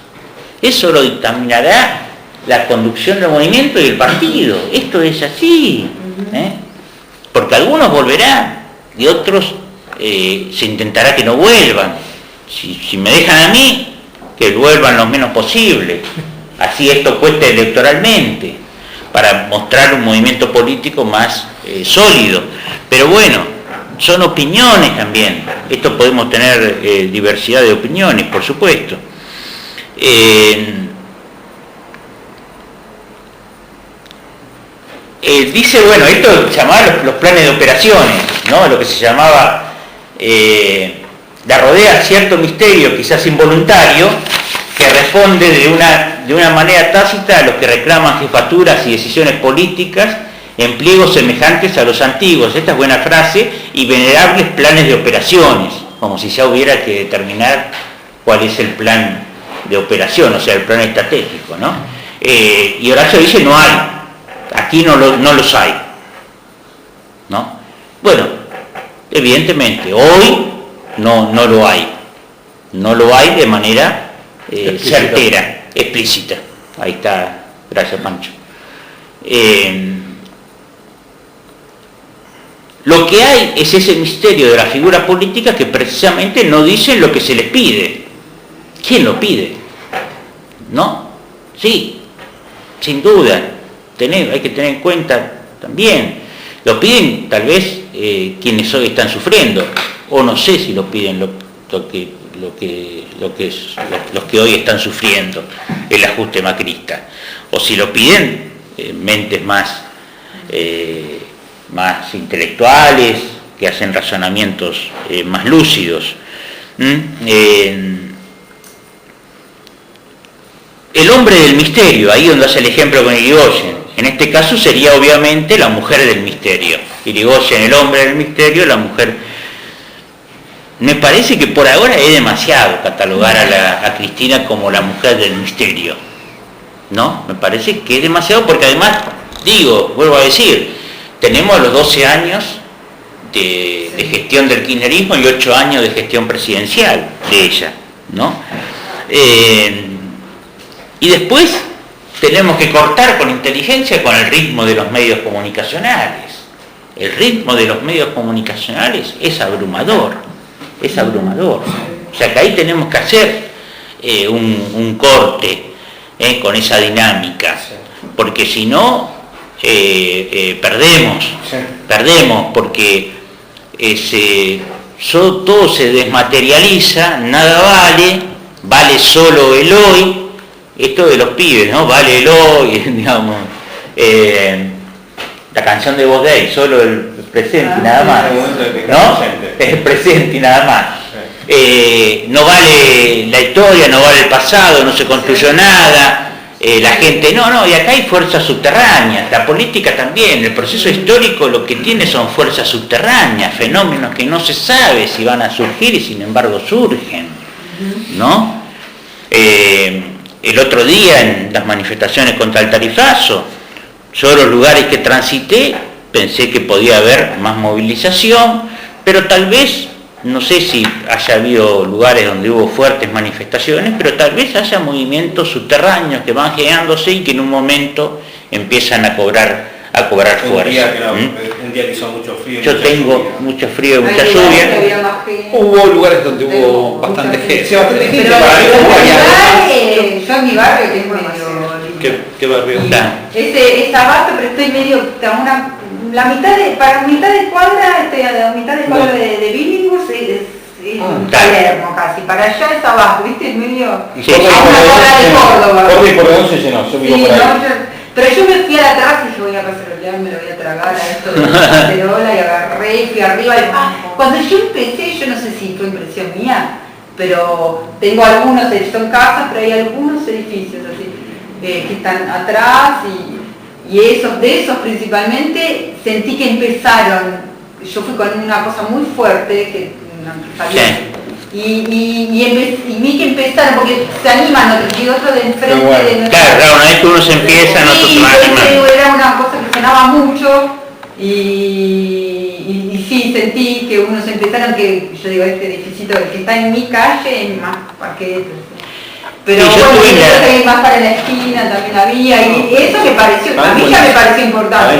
Speaker 1: Eso lo dictaminará la conducción del movimiento y el partido. Esto es así, porque algunos volverán y otros se intentará que no vuelvan. Si me dejan a mí, que vuelvan lo menos posible. Así esto cuesta electoralmente, para mostrar un movimiento político más sólido. Pero bueno, son opiniones también. Esto podemos tener diversidad de opiniones, por supuesto. Dice, bueno, esto se llamaba los planes de operaciones, ¿no? Lo que se llamaba la rodea cierto misterio, quizás involuntario, que responde de una manera tácita a los que reclaman jefaturas y decisiones políticas en pliegos semejantes a los antiguos. Esta es buena frase, y venerables planes de operaciones, como si ya hubiera que determinar cuál es el plan de operación, o sea, el plan estratégico, ¿no? Y Horacio dice no hay, aquí no los hay, ¿no? Bueno, evidentemente, hoy no lo hay, no lo hay de manera certera, explícita. Ahí está, gracias Pancho. Lo que hay es ese misterio de la figura política que precisamente no dicen lo que se les pide. ¿Quién lo pide? ¿No? Sí, sin duda. Hay que tener en cuenta también. Lo piden tal vez quienes hoy están sufriendo, o no sé si lo piden los que hoy están sufriendo el ajuste macrista, o si lo piden mentes más intelectuales, que hacen razonamientos más lúcidos. El hombre del misterio, ahí donde hace el ejemplo con Irigoyen, en este caso sería obviamente la mujer del misterio. Irigoyen, el hombre del misterio, la mujer. Me parece que por ahora es demasiado catalogar a Cristina como la mujer del misterio, ¿no? Me parece que es demasiado, porque además, vuelvo a decir, tenemos los 12 años de gestión del kirchnerismo y 8 años de gestión presidencial de ella, ¿no? Y después tenemos que cortar con inteligencia con el ritmo de los medios comunicacionales. El ritmo de los medios comunicacionales es abrumador, es abrumador. O sea que ahí tenemos que hacer un corte con esa dinámica, porque si no perdemos, porque todo se desmaterializa, nada vale solo el hoy. Esto de los pibes, ¿no? Vale el hoy, digamos, la canción de Voz Day, solo el presente y nada más, ¿no? El presente y nada más. No vale la historia, no vale el pasado, no se construyó nada, la gente, no, y acá hay fuerzas subterráneas, la política también, el proceso histórico lo que tiene son fuerzas subterráneas, fenómenos que no se sabe si van a surgir y sin embargo surgen, ¿no? El otro día en las manifestaciones contra el tarifazo, yo los lugares que transité pensé que podía haber más movilización, pero tal vez, no sé si haya habido lugares donde hubo fuertes manifestaciones, pero tal vez haya movimientos subterráneos que van generándose y que en un momento empiezan a cobrar fuerza.
Speaker 3: Un día que hizo mucho frío.
Speaker 1: Yo tengo mucho frío y mucha lluvia.
Speaker 5: Hubo lugares donde hubo bastante gente.
Speaker 3: Sí, bastante gente.
Speaker 4: Yo en mi barrio tengo medio...
Speaker 5: ¿Qué barrio está?
Speaker 4: Es abasto, pero estoy medio... para mitad de cuadra, de Billinghurst es Palermo casi. Para allá es abajo, ¿viste? En medio...
Speaker 1: Sí,
Speaker 4: a una cuadra de Córdoba.
Speaker 3: Por no se llenó, yo vivo por ahí.
Speaker 4: Pero yo me fui a la terraza y dije, voy a cacerolear, me lo voy a tragar a esto de la cacerola, y agarré y fui arriba. Cuando yo empecé, yo no sé si fue impresión mía, pero tengo algunos, son casas, pero hay algunos edificios así, que están atrás y de esos principalmente sentí que empezaron, yo fui con una cosa muy fuerte, que y vi que empezaron, porque se animan otros, y otros de enfrente de
Speaker 1: Claro, una vez que uno se empieza, otros se van animando.
Speaker 4: Era una cosa que sonaba mucho y sí, sentí que unos empezaron, que yo digo, este edificio que está en mi calle, en más parquetes. Pero
Speaker 1: sí,
Speaker 4: bueno, más para la esquina también había, y eso me pareció, a mí ya me pareció importante.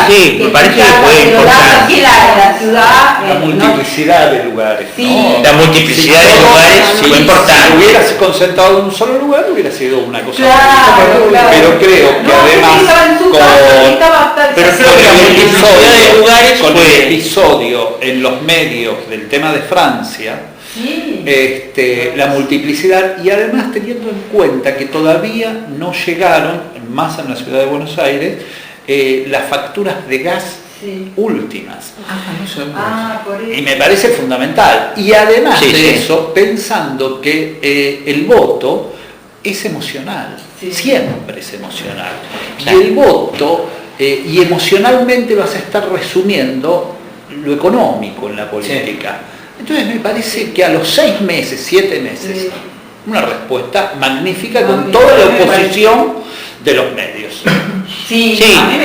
Speaker 1: Sí, me parece que fue importante.
Speaker 4: Aquí la ciudad...
Speaker 5: La multiplicidad de lugares.
Speaker 4: Sí.
Speaker 5: ¿no?
Speaker 1: La multiplicidad de lugares fue importante.
Speaker 5: Si hubieras concentrado en un solo lugar, hubiera sido una cosa.
Speaker 4: Claro.
Speaker 5: Pero creo que además con el episodio en los medios del tema de Francia, la multiplicidad, y además teniendo en cuenta que todavía no llegaron, más en la ciudad de Buenos Aires, las facturas de gas últimas.
Speaker 4: Por eso.
Speaker 5: Y me parece fundamental. Y además de eso, pensando que el voto es emocional, siempre es emocional. Y el voto, y emocionalmente vas a estar resumiendo lo económico en la política. Entonces me parece que a los 6 meses, 7 meses, una respuesta magnífica con toda la oposición de los medios.
Speaker 4: Sí,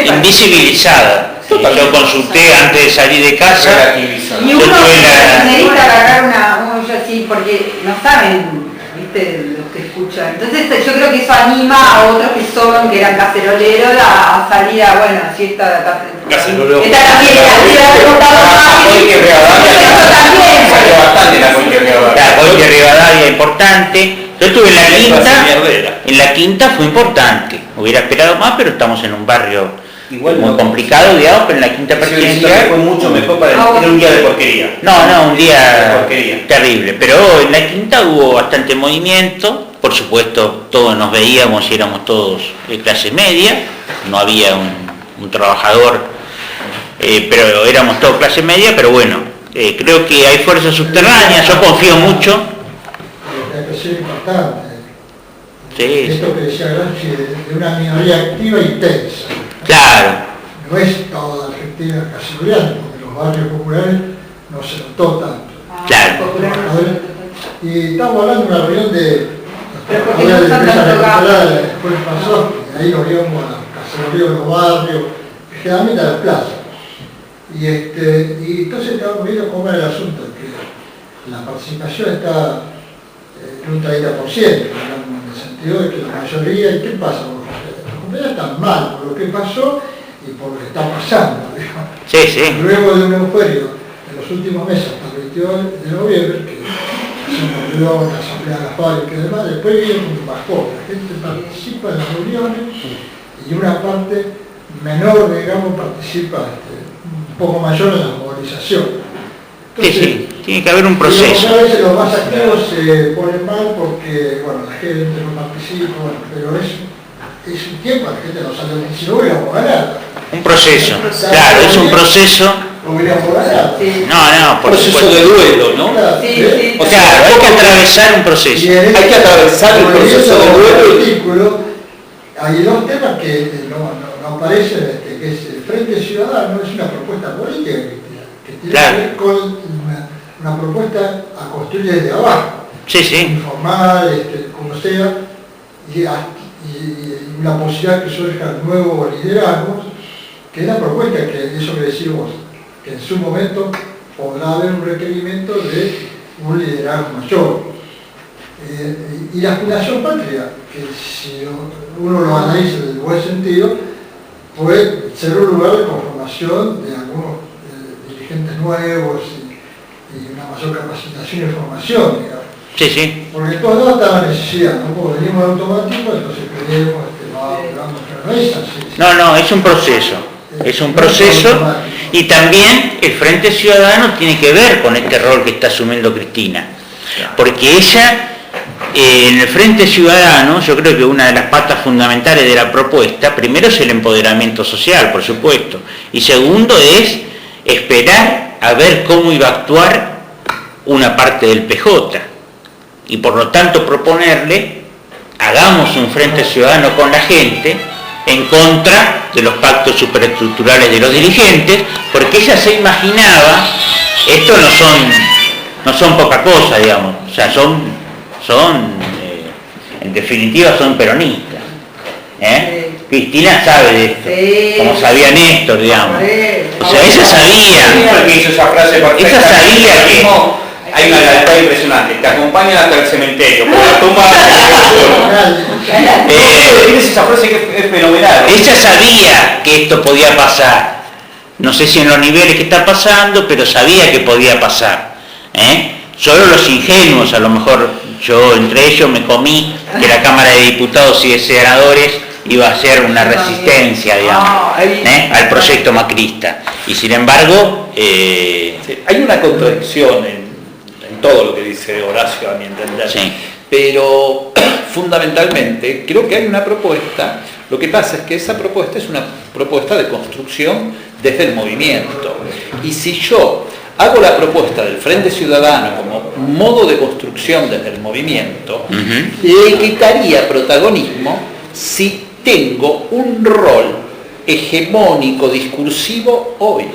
Speaker 1: invisibilizada. Yo consulté antes de salir de casa.
Speaker 4: Y uno necesita agarrar una así, porque no saben, ¿viste? Los que escuchan. Entonces yo creo que eso anima a otros que eran caceroleros a salir a, bueno, así está
Speaker 5: Cacerolero.
Speaker 4: Esta también
Speaker 1: La Coique Rivadavia importante. Yo estuve en la quinta fue importante. Hubiera esperado más, pero estamos en un barrio
Speaker 3: Igual
Speaker 1: muy
Speaker 3: no.
Speaker 1: complicado, digamos, pero en la quinta
Speaker 3: Fue
Speaker 1: presidencial...
Speaker 3: mucho mejor para era un día de porquería.
Speaker 1: No, un día
Speaker 3: Porquería.
Speaker 1: terrible, pero en la quinta hubo bastante movimiento, por supuesto todos nos veíamos y éramos todos de clase media, no había un trabajador, pero éramos todos clase media, pero bueno, creo que hay fuerzas subterráneas, yo confío mucho.
Speaker 2: Hay que ser importante.
Speaker 1: Sí,
Speaker 2: Esto que decía Gramsci de una minoría activa y tensa.
Speaker 1: claro,
Speaker 2: No es toda Argentina casi brillante, porque los barrios populares no se notó tanto.
Speaker 1: claro.
Speaker 2: Y estamos hablando de una reunión de
Speaker 4: Pero porque
Speaker 2: ahora
Speaker 4: no
Speaker 2: de
Speaker 4: están
Speaker 2: empresas
Speaker 4: dando
Speaker 2: recuperadas después pasó, y ahí nos íbamos a los caseríos de los barrios, generalmente a las plazas. Y entonces estamos viendo cómo era el asunto, que la participación está en un 30%, digamos, en el sentido de que la mayoría, ¿y qué pasa con los compañeros? Los compañeros están mal por lo que pasó y por lo que está pasando, digamos.
Speaker 1: Sí, sí.
Speaker 2: Luego de un euforio en los últimos meses, hasta el 22 de noviembre, que se volvió la asamblea de la fábrica y demás, después viene un bajón, la gente participa en las reuniones y una parte menor, digamos, participa un poco mayor en la movilización.
Speaker 1: Sí, sí, tiene que haber un proceso.
Speaker 2: A veces los más activos se ponen mal porque, bueno, la gente no participa, bueno, pero es un tiempo, la gente no sale, si no hubiéramos ganado.
Speaker 1: Un proceso, claro, es un proceso.
Speaker 2: No hubiéramos ganado.
Speaker 4: Sí.
Speaker 1: No, por
Speaker 5: Proceso
Speaker 1: supuesto.
Speaker 5: de duelo, ¿no?
Speaker 2: Claro,
Speaker 4: Sí,
Speaker 2: ¿eh?
Speaker 4: sí.
Speaker 5: O sea,
Speaker 1: Claro, hay que atravesar un proceso.
Speaker 2: Y en
Speaker 5: Hay que atravesar el
Speaker 2: como
Speaker 5: proceso
Speaker 2: dice
Speaker 5: de duelo.
Speaker 2: el artículo, hay dos temas que no aparecen, que es el Frente Ciudadano, es una propuesta política que tiene
Speaker 1: Claro.
Speaker 2: que ver con una propuesta a construir desde abajo,
Speaker 1: Sí, sí,
Speaker 2: informal, como sea, y una posibilidad que surjan nuevos liderazgos, que es la propuesta que eso que decís vos, que en su momento podrá haber un requerimiento de un liderazgo mayor. Y la Fundación Patria, que si uno lo analiza en el buen sentido, puede ser un lugar de conformación de algunos dirigentes nuevos y una mayor capacitación y formación, digamos.
Speaker 1: sí, sí.
Speaker 2: Porque todos está la necesidad, ¿no? Porque venimos de automático, entonces creemos vamos, pero no es así.
Speaker 1: No, es un proceso. Es un proceso y también el Frente Ciudadano tiene que ver con este rol que está asumiendo Cristina. Porque ella, en el Frente Ciudadano, yo creo que una de las patas fundamentales de la propuesta, primero es el empoderamiento social, por supuesto, y segundo es esperar a ver cómo iba a actuar una parte del PJ. Y por lo tanto proponerle, hagamos un Frente Ciudadano con la gente, en contra de los pactos superestructurales de los dirigentes, porque ella se imaginaba, esto no son poca cosa, digamos, o sea, en definitiva son peronistas.
Speaker 4: Sí.
Speaker 1: Cristina sabe de esto,
Speaker 4: Sí.
Speaker 1: como sabía Néstor, digamos.
Speaker 4: Sí.
Speaker 1: O sea, ella sabía.
Speaker 3: ¿Quién fue el que hizo esa frase perfecta?
Speaker 1: Ella sabía que...
Speaker 3: Hay una lealtad impresionante, te acompañan hasta el cementerio, por la tumba tienes esa frase que es fenomenal.
Speaker 1: Ella sabía que esto podía pasar. No sé si en los niveles que está pasando, pero sabía que podía pasar. Solo los ingenuos, a lo mejor yo entre ellos me comí que la Cámara de Diputados y de Senadores iba a ser una resistencia, digamos, al proyecto macrista. Y sin embargo...
Speaker 5: Sí, hay una contradicción en todo lo que dice Horacio, a mi entender.
Speaker 1: Sí.
Speaker 5: Pero fundamentalmente creo que hay una propuesta. Lo que pasa es que esa propuesta es una propuesta de construcción desde el movimiento. Y si yo hago la propuesta del Frente Ciudadano como modo de construcción desde el movimiento, le quitaría protagonismo si tengo un rol hegemónico, discursivo hoy.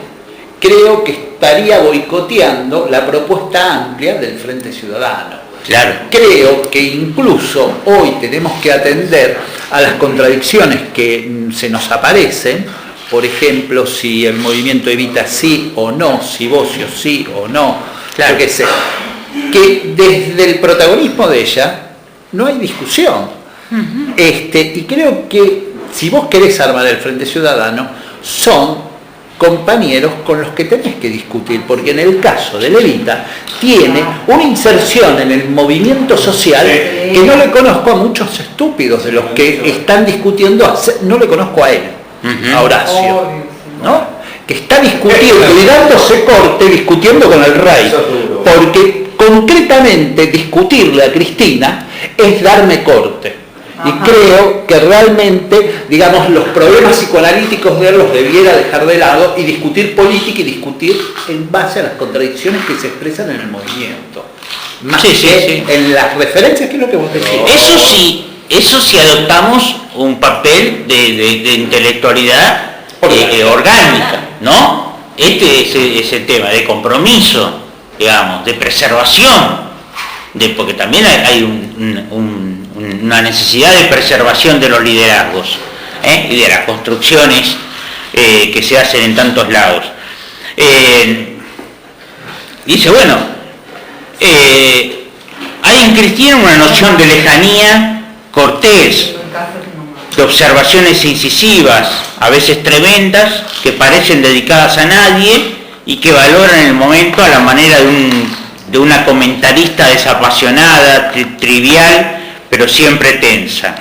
Speaker 5: Creo que estaría boicoteando la propuesta amplia del Frente Ciudadano.
Speaker 1: Claro.
Speaker 5: Creo que incluso hoy tenemos que atender a las contradicciones que se nos aparecen, por ejemplo, si el movimiento Evita sí o no, si Bocio sí o no,
Speaker 1: claro.
Speaker 5: Yo qué sé, que desde el protagonismo de ella no hay discusión. Y creo que si vos querés armar el Frente Ciudadano, son compañeros con los que tenés que discutir, porque en el caso de Levita tiene una inserción en el movimiento social que no le conozco a muchos estúpidos de los que están discutiendo, no le conozco a él. a Horacio,
Speaker 4: Obvio, sí.
Speaker 5: ¿no? Que está discutiendo y dándose corte, discutiendo con el rey, porque concretamente discutirle a Cristina es darme corte. Y
Speaker 4: Ajá.
Speaker 5: creo que realmente, digamos, los problemas psicoanalíticos de él los debiera dejar de lado y discutir política y discutir en base a las contradicciones que se expresan en el movimiento. Más
Speaker 1: Sí,
Speaker 5: que
Speaker 1: sí.
Speaker 5: en las referencias, que es lo que vos decís.
Speaker 1: Eso sí adoptamos un papel de intelectualidad orgánica, ¿no? Este es el tema de compromiso, digamos, de preservación, porque también hay una necesidad de preservación de los liderazgos y de las construcciones que se hacen en tantos lados. Dice, bueno, hay en Cristina una noción de lejanía cortés, de observaciones incisivas, a veces tremendas, que parecen dedicadas a nadie y que valoran en el momento a la manera de una comentarista desapasionada, trivial, pero siempre tensa.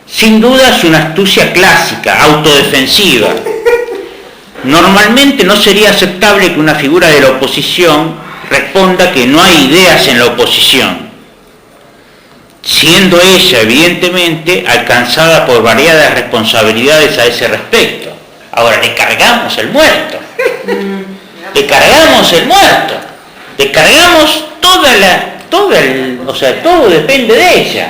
Speaker 1: Sin duda es una astucia clásica, autodefensiva. Normalmente no sería aceptable que una figura de la oposición responda que no hay ideas en la oposición, siendo ella evidentemente alcanzada por variadas responsabilidades a ese respecto. Ahora le cargamos el muerto, le cargamos todo depende de ella.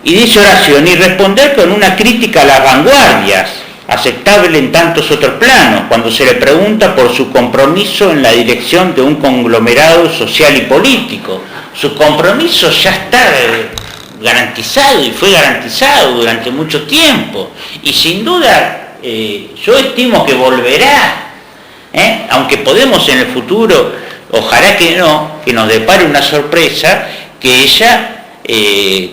Speaker 1: Y dice Horacio, ni responder con una crítica a las vanguardias, aceptable en tantos otros planos, cuando se le pregunta por su compromiso en la dirección de un conglomerado social y político. Su compromiso ya está garantizado y fue garantizado durante mucho tiempo, y sin duda yo estimo que volverá, aunque podemos en el futuro, ojalá que no, que nos depare una sorpresa, que ella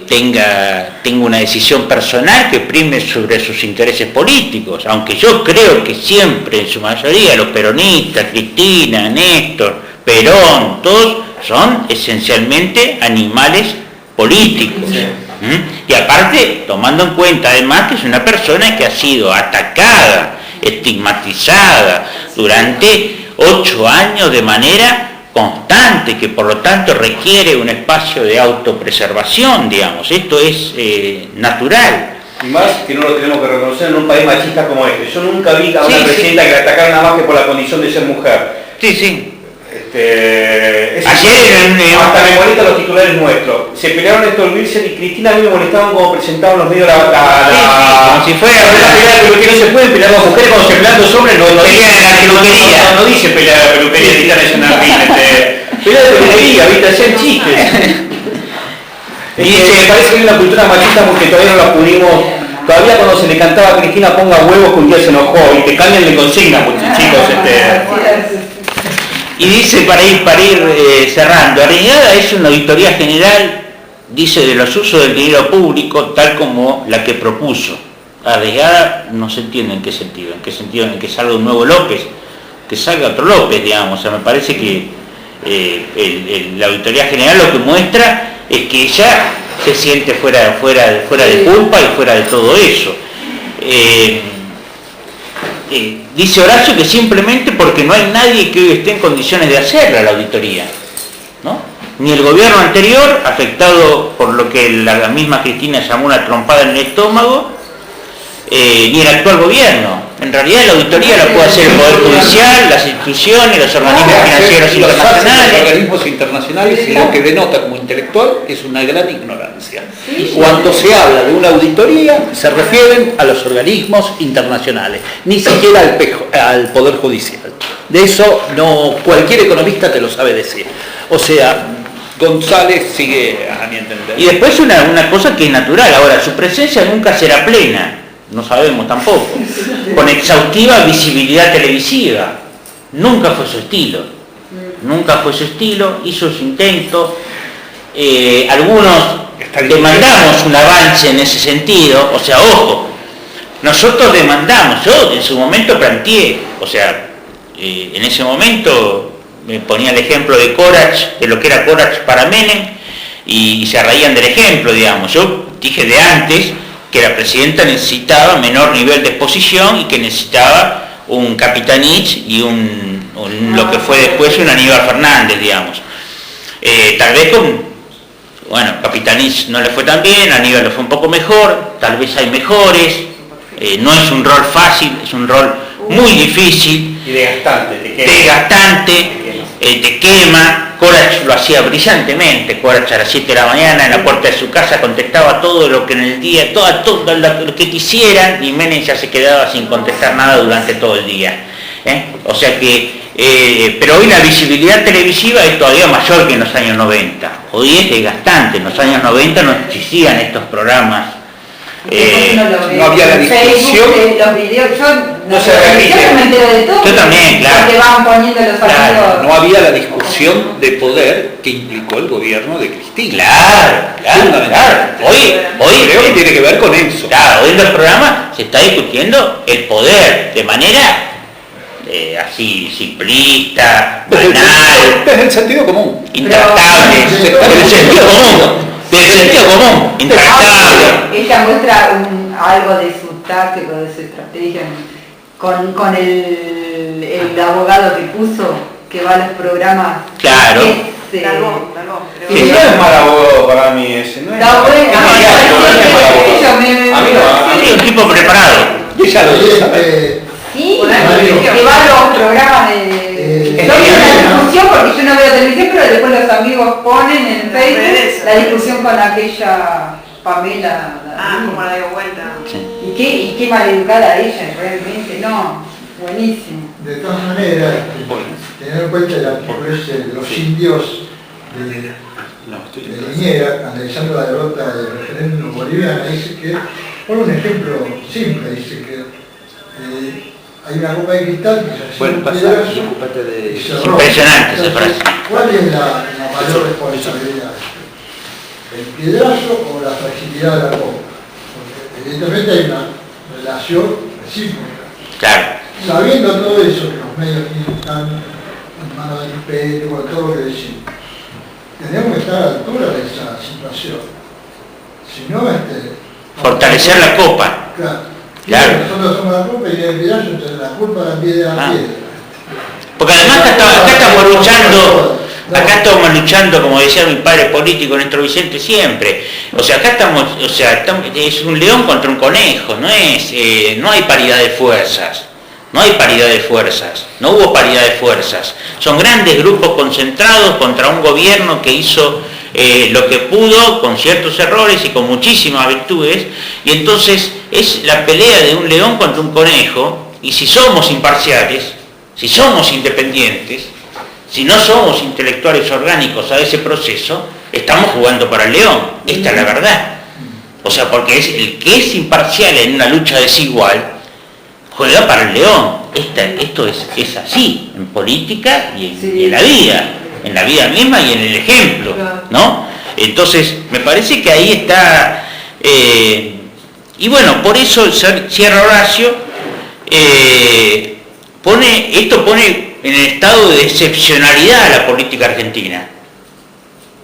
Speaker 1: tenga una decisión personal que prime sobre sus intereses políticos, aunque yo creo que siempre, en su mayoría, los peronistas, Cristina, Néstor, Perón, todos son esencialmente animales políticos. Y aparte, tomando en cuenta además que es una persona que ha sido atacada, estigmatizada durante 8 años de manera constante, que por lo tanto requiere un espacio de autopreservación, digamos. Esto es natural.
Speaker 3: Y más que no lo tenemos que reconocer en un país machista como este. Yo nunca vi a una presidenta que la atacaran nada más que por la condición de ser mujer.
Speaker 1: Sí.
Speaker 3: Ayer
Speaker 1: Hasta
Speaker 3: me molestan los titulares nuestros. Se pelearon Néstor Wilson y Cristina, a mí me molestaban como presentaban los medios
Speaker 1: como si fuera
Speaker 3: porque no se pueden pelear las mujeres cuando se pelean los hombres, no
Speaker 1: pelean en la peluquería.
Speaker 3: No dice pelear en la peluquería, Titán es una pelea de peluquería, ¿viste? Hacían chistes. Y me parece que hay una cultura machista porque todavía no la pudimos. Todavía cuando se le cantaba a Cristina ponga huevos, que un día se enojó y te cambian de consigna, chicos.
Speaker 1: Y dice, para ir cerrando, Arriagada es una auditoría general, dice, de los usos del dinero público, tal como la que propuso. Arriagada no se entiende en qué sentido, en que salga un nuevo López, que salga otro López, digamos. O sea, me parece que la auditoría general lo que muestra es que ella se siente fuera de culpa y fuera de todo eso. Dice Horacio que simplemente porque no hay nadie que hoy esté en condiciones de hacerla la auditoría, ¿no? Ni el gobierno anterior, afectado por lo que la misma Cristina llamó una trompada en el estómago, ni el actual gobierno. En realidad la auditoría la puede hacer el Poder Judicial, las instituciones, los organismos financieros internacionales.
Speaker 5: Los organismos internacionales, y lo que denota como intelectual es una gran ignorancia. Cuando se habla de una auditoría, se refieren a los organismos internacionales, ni siquiera al Poder Judicial. De eso no cualquier economista te lo sabe decir. O sea, González sigue, a mi entender.
Speaker 1: Y después una cosa que es natural. Ahora, su presencia nunca será plena. No sabemos tampoco, con exhaustiva visibilidad televisiva. Nunca fue su estilo, hizo su intento. Algunos demandamos un avance en ese sentido, o sea, ojo, nosotros demandamos, yo en su momento planteé, o sea, en ese momento me ponía el ejemplo de Corach, de lo que era Corach para Menem, y se reían del ejemplo, digamos. Yo dije de antes que la presidenta necesitaba menor nivel de exposición y que necesitaba un Capitanich y lo que fue después un Aníbal Fernández, digamos. Tal vez Capitanich no le fue tan bien, Aníbal le fue un poco mejor, tal vez hay mejores, no es un rol fácil, es un rol muy difícil.
Speaker 3: Y desgastante,
Speaker 1: te quema. Corach lo hacía brillantemente. Corach a las 7 de la mañana en la puerta de su casa contestaba todo lo que en el día, todo lo que quisieran, y Menem ya se quedaba sin contestar nada durante todo el día. O sea que, pero hoy la visibilidad televisiva es todavía mayor que en los años 90. Hoy es desgastante. En los años 90 no existían estos programas.
Speaker 3: No había la discusión.
Speaker 4: Los videos,
Speaker 3: no se repite.
Speaker 4: Yo me entero de todo.
Speaker 1: Yo también, claro.
Speaker 4: Porque van poniendo los partidos.
Speaker 5: No había la discusión de poder que implicó el gobierno de Cristina.
Speaker 1: Claro. Hoy
Speaker 5: creo que tiene que ver con eso.
Speaker 1: Claro, hoy en los programas se está discutiendo el poder de manera así simplista, banal,
Speaker 5: Desde el sentido común.
Speaker 1: intratable, del sentido común, intratable.
Speaker 4: Ella muestra algo de su táctico, de su estrategia con el abogado que puso, que va a los programas.
Speaker 1: Claro.
Speaker 4: Dalbón,
Speaker 3: No es mal abogado para mí ese, no es.
Speaker 1: A mí no, es un tipo preparado.
Speaker 5: Ella lo dice.
Speaker 4: Sí, que va a los programas de... Yo vi una discusión, porque yo no veo televisión, pero después los amigos ponen en Facebook la discusión con aquella Pamela.
Speaker 6: Como la dio vuelta.
Speaker 1: Sí.
Speaker 4: Y qué maleducada ella, realmente, no, buenísimo.
Speaker 2: De todas maneras, tener en cuenta la pobreza de los indios de Liniers, analizando la derrota del referéndum boliviano, dice que, por un ejemplo simple, dice que hay una copa de cristal que se hace un pedazo y se rompe.
Speaker 1: Impresionante esa frase.
Speaker 2: ¿Cuál es la mayor responsabilidad? ¿El piedrazo o la fragilidad de la copa? Porque evidentemente hay una relación recíproca.
Speaker 1: Claro.
Speaker 2: Sabiendo todo eso, que los medios están en manos del imperio, con todo lo que decimos, tenemos que estar a la altura de esa situación. Si no,
Speaker 1: Fortalecer la copa.
Speaker 2: Claro.
Speaker 1: Claro.
Speaker 2: Nosotros somos la culpa y el piedrazo, entonces la culpa la piedra a piedra.
Speaker 1: Porque además acá estamos luchando, como decía mi padre político Néstor Vicente siempre. O sea, es un león contra un conejo, no hay paridad de fuerzas. No hay paridad de fuerzas, no hubo paridad de fuerzas. Son grandes grupos concentrados contra un gobierno que hizo lo que pudo, con ciertos errores y con muchísimas virtudes, y entonces es la pelea de un león contra un conejo, y si somos imparciales, si somos independientes, si no somos intelectuales orgánicos a ese proceso, estamos jugando para el león. Esta es la verdad. O sea, porque es el que es imparcial en una lucha desigual, juega para el león. Esto es así, en política y en la vida misma y en el ejemplo, ¿no? Entonces, me parece que ahí está, y bueno, por eso cierra Horacio, pone en el estado de excepcionalidad a la política argentina.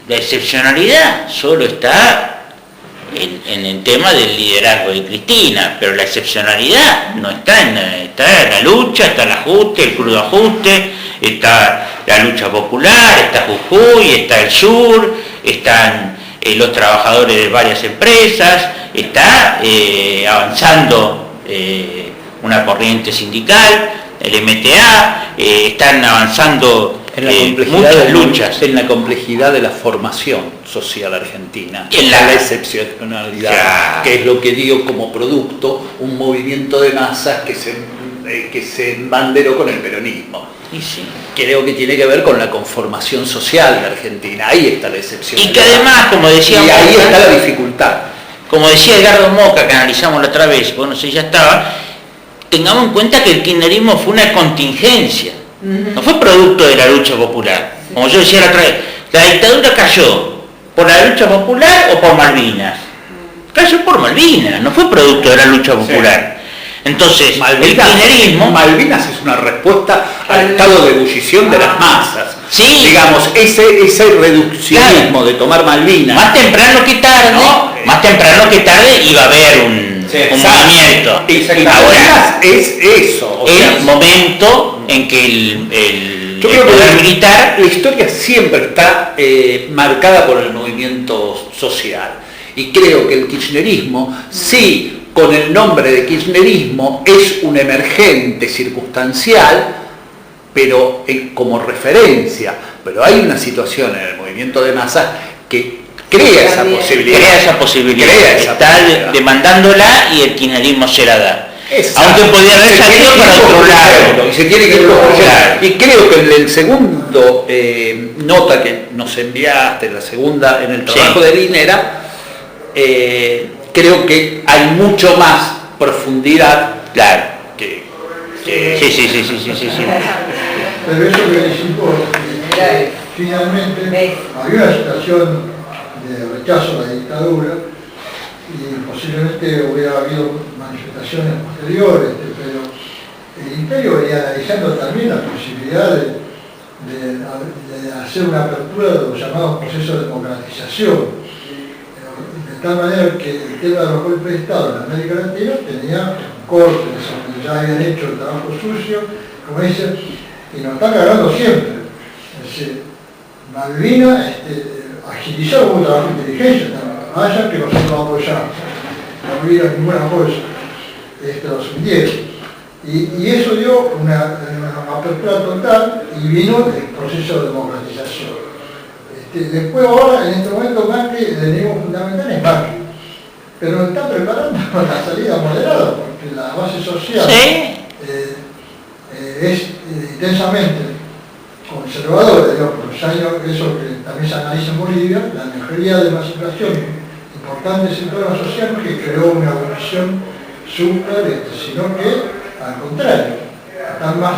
Speaker 1: La excepcionalidad solo está en el tema del liderazgo de Cristina, pero la excepcionalidad no está está en la lucha, está el ajuste, el crudo ajuste, está la lucha popular, está Jujuy, está el sur, están los trabajadores de varias empresas, está avanzando una corriente sindical, el MTA, están avanzando muchas luchas.
Speaker 5: En la complejidad de la formación social argentina, en la excepcionalidad, que es lo que dio como producto un movimiento de masas que se embanderó con el peronismo.
Speaker 1: Y sí.
Speaker 5: Creo que tiene que ver con la conformación social de Argentina, ahí está la excepcionalidad.
Speaker 1: Y que además, como decía
Speaker 5: y ahí
Speaker 1: Moca,
Speaker 5: está la dificultad.
Speaker 1: Como decía Edgardo Moca, que analizamos la otra vez, bueno, si ya estaba, tengamos en cuenta que el kirchnerismo fue una contingencia, no fue producto de la lucha popular. Como yo decía la otra vez, la dictadura cayó por la lucha popular o por Malvinas. Cayó por Malvinas, no fue producto de la lucha popular. Entonces, el kirchnerismo...
Speaker 5: Malvinas es una respuesta al estado de ebullición de las masas.
Speaker 1: Sí.
Speaker 5: Digamos, ese reduccionismo de tomar Malvinas.
Speaker 1: Más temprano que tarde, más temprano que tarde iba a haber un movimiento. Ahora
Speaker 5: es eso. O sea,
Speaker 1: el momento en que el
Speaker 5: yo creo
Speaker 1: poder
Speaker 5: que
Speaker 1: militar,
Speaker 5: la historia siempre está marcada por el movimiento social. Y creo que el kirchnerismo, sí, con el nombre de kirchnerismo, es un emergente circunstancial, pero como referencia. Pero hay una situación en el movimiento de masas que crea esa posibilidad.
Speaker 1: Está demandándola y el kirchnerismo se la da.
Speaker 5: Exacto.
Speaker 1: Aunque podría haber salido para otro lado.
Speaker 5: Y se tiene que ir construyendo. Y creo que en el segundo nota que nos enviaste, en el trabajo de Linera, creo que hay mucho más profundidad.
Speaker 1: Claro.
Speaker 5: Sí.
Speaker 2: Pero eso que decís finalmente había una situación de rechazo a la dictadura y posiblemente hubiera habido manifestaciones posteriores, pero el imperio venía analizando también la posibilidad de hacer una apertura de los llamados procesos de democratización. De tal manera que el tema de los golpes de Estado en América Latina tenía cortes, que ya habían hecho el trabajo sucio, como dicen, y nos están ganando siempre. Es decir, Malvinas agilizó un trabajo de inteligencia también, vaya que nosotros lo apoyamos. No hubiera ningún apoyo, los hundieron. Y eso dio una apertura total y vino el proceso de democratización. Después ahora, en este momento, Macri, el enemigo fundamental es Macri, pero está preparando la salida moderada, porque la base social es intensamente conservadora, por los años, eso que también se analiza en Bolivia, la mayoría de emancipación importante sector social que creó una evolución supra, sino que, al contrario, están más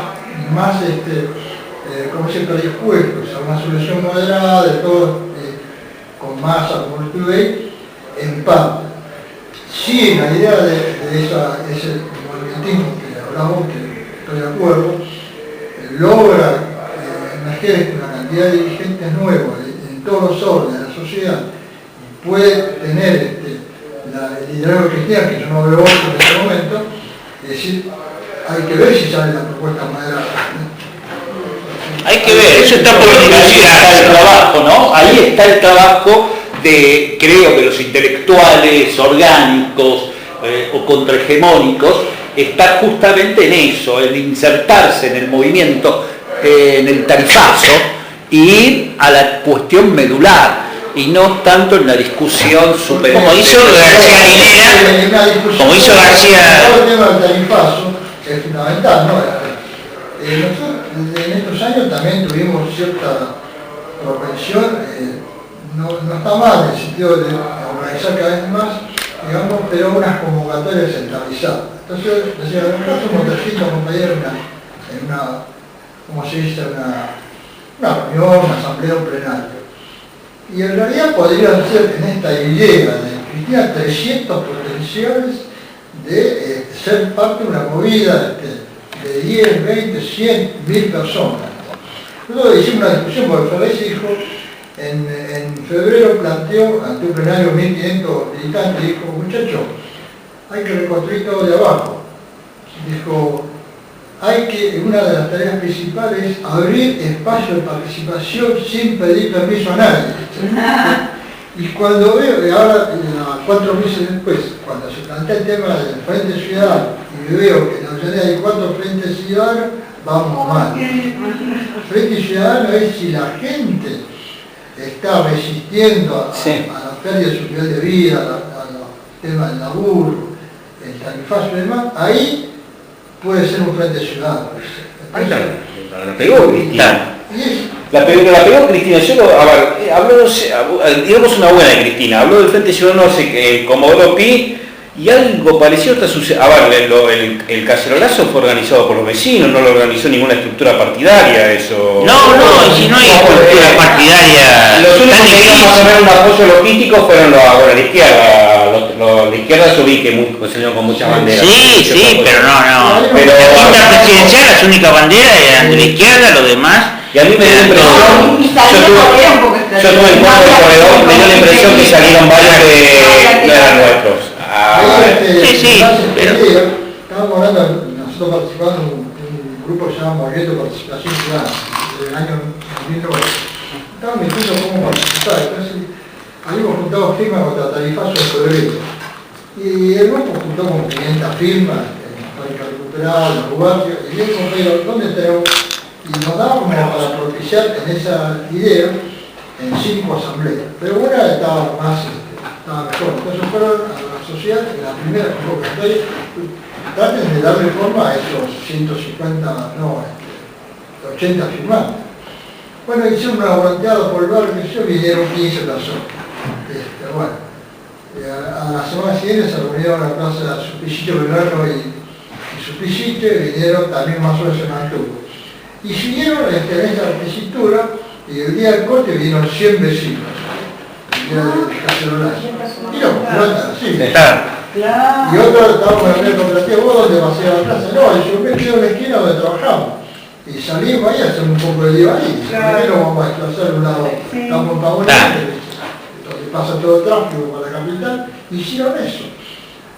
Speaker 2: como siempre dispuestos a una solución moderada, de todo, con masa, como tú ves, en parte. Sí, la idea de ese movimientismo que hablamos, que estoy de acuerdo, logra emerger una cantidad de dirigentes nuevos en todos los órdenes de la sociedad y puede tener el liderazgo cristiano, que yo no veo otro en este momento, es decir, hay que ver si sale la propuesta moderada.
Speaker 1: Hay que ver, eso está por
Speaker 5: el trabajo, ¿no? Ahí está el trabajo de, creo que los intelectuales orgánicos o contrahegemónicos, está justamente en eso, en insertarse en el movimiento, en el tarifazo, y ir a la cuestión medular, y no tanto en la discusión super...
Speaker 1: Como hizo García Linera, como hizo García...
Speaker 2: El tema del tarifazo es fundamental, ¿no? Nosotros en estos años también tuvimos cierta propensión, no está mal en el sentido de organizar cada vez más, digamos, pero unas convocatorias centralizadas. Entonces, decía, nosotros somos 300 compañeros en una, ¿cómo se dice?, una reunión, una asamblea, un plenario. Y en realidad podrían ser en esta idea de Cristina 300 potenciales de ser parte de una movida de 10, 20, 100, 1000 personas. Nosotros hicimos una discusión porque Ferrez dijo, en febrero planteó ante un plenario 1500 militantes, dijo, muchachos, hay que reconstruir todo de abajo. Dijo, una de las tareas principales es abrir espacio de participación sin pedir permiso a nadie. Y cuando veo, ahora 4 meses después, cuando se plantea el tema del Frente Ciudadano, y veo que en la mayoría hay 4 frentes ciudadanos, vamos mal. Frente Ciudadano es si la gente está resistiendo a la pérdida de su nivel de vida, al tema del laburo, el tarifazo y demás, ahí puede ser un Frente Ciudadano.
Speaker 3: La pegó Cristina. La pegó Cristina. Digamos una buena de Cristina. Habló del Frente Ciudadano como Pi y algo parecido está sucediendo. El cacerolazo fue organizado por los vecinos, no lo organizó ninguna estructura partidaria, eso.
Speaker 1: No, si no hay estructura partidaria.
Speaker 3: Los únicos que íbamos a tener un apoyo logístico fueron la izquierda. La izquierda yo vi que salieron con muchas banderas.
Speaker 1: Sí, pero no. Pero la quinta presidencial, las únicas banderas eran de la izquierda, los demás.
Speaker 3: Y a mí me dio la impresión, yo tuve el cuadro de corredor, me dio la impresión que salieron varios
Speaker 1: pero...
Speaker 2: Estábamos hablando, nosotros participamos en un grupo llamado Movimiento de Participación Ciudadana, del año 2009. Estábamos discutiendo cómo participar, entonces habíamos juntado firmas contra tarifazo en febrero. Y el grupo juntó como 500 firmas, para recuperar los lugares, y yo digo, pero ¿dónde tenemos? Y nos daba como para propiciar en esa idea en 5 asambleas, pero una estaba más, estaba mejor. Entonces fueron a la sociedad en la primera convocatoria. Traten de darle forma a esos 150, no, 80 firmantes. Bueno, hicieron una volteada por el barrio, que yo, vinieron 15 personas. Bueno, a la semana siguiente se reunieron en la plaza Sulpicio Belgrano y Sulpicio, y vinieron también más o menos en Arturo. Y siguieron en esa tesitura, y el día del corte vinieron 100 vecinos. El día de Cacerolazo. Y no, sí. Claro. Y otro estábamos en el cooperativa, ¿vos dónde vas a ir a la plaza? No, yo me quedo en la esquina donde trabajamos. Y salimos ahí a hacer un poco de lío ahí. Claro. Primero vamos a desplazar un lado, estamos en Pavonete, donde pasa todo el tráfico para la capital, hicieron eso.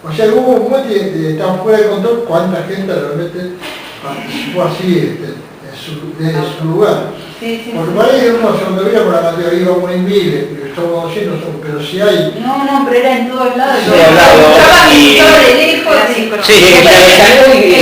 Speaker 2: O sea, hubo un momento de estar fuera de control cuánta gente realmente participó así desde su lugar. Porque para ahí uno se debería por la categoría iba muy bien, estamos haciendo, pero si hay...
Speaker 4: No, pero era en todos lados.
Speaker 3: En todos lados.
Speaker 4: Y de lejos.
Speaker 3: Sí, en la Avellaneda y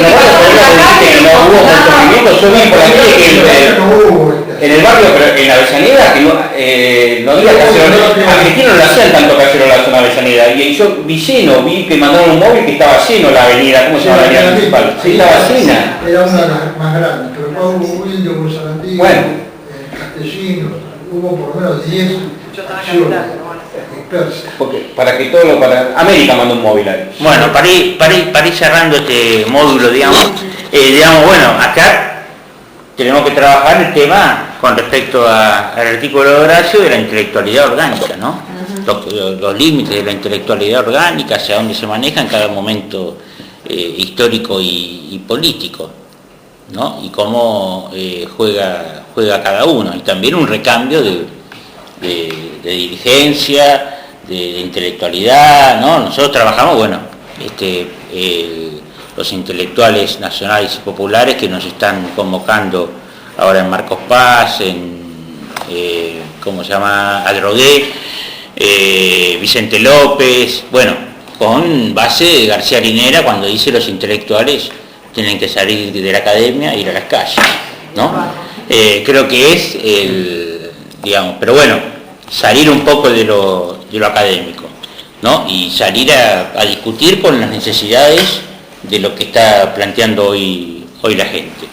Speaker 3: no hubo mucho movimiento, yo vi por aquí que en el barrio, pero en la Avellaneda, que no había cacerolazo, argentinos no lo hacían tanto cacerolazo en la Avellaneda, y yo vi lleno, vi que mandaron un móvil que estaba lleno la avenida, ¿cómo se llama la avenida principal? Sí, estaba llena.
Speaker 2: Era una de las más grandes, pero después hubo Wilde, hubo Sarandí, Castellino, hubo por lo menos 10 acciones dispersas.
Speaker 3: Porque para que todo para América mandó un móvil ahí.
Speaker 1: Bueno, para ir cerrando este módulo, digamos, bueno, acá tenemos que trabajar el tema con respecto al artículo de Horacio de la intelectualidad orgánica, ¿no? Los límites de la intelectualidad orgánica, hacia dónde se maneja en cada momento histórico y político, ¿no? Y cómo juega cada uno, y también un recambio de dirigencia, de intelectualidad, ¿no? Nosotros trabajamos, bueno, los intelectuales nacionales y populares que nos están convocando ahora en Marcos Paz, en ¿cómo se llama? Adrogué, Vicente López, bueno, con base de García Linera cuando dice los intelectuales tienen que salir de la academia e ir a las calles, ¿no? Creo que es digamos, pero bueno, salir un poco de lo académico, ¿no? Y salir a discutir con las necesidades de lo que está planteando hoy la gente.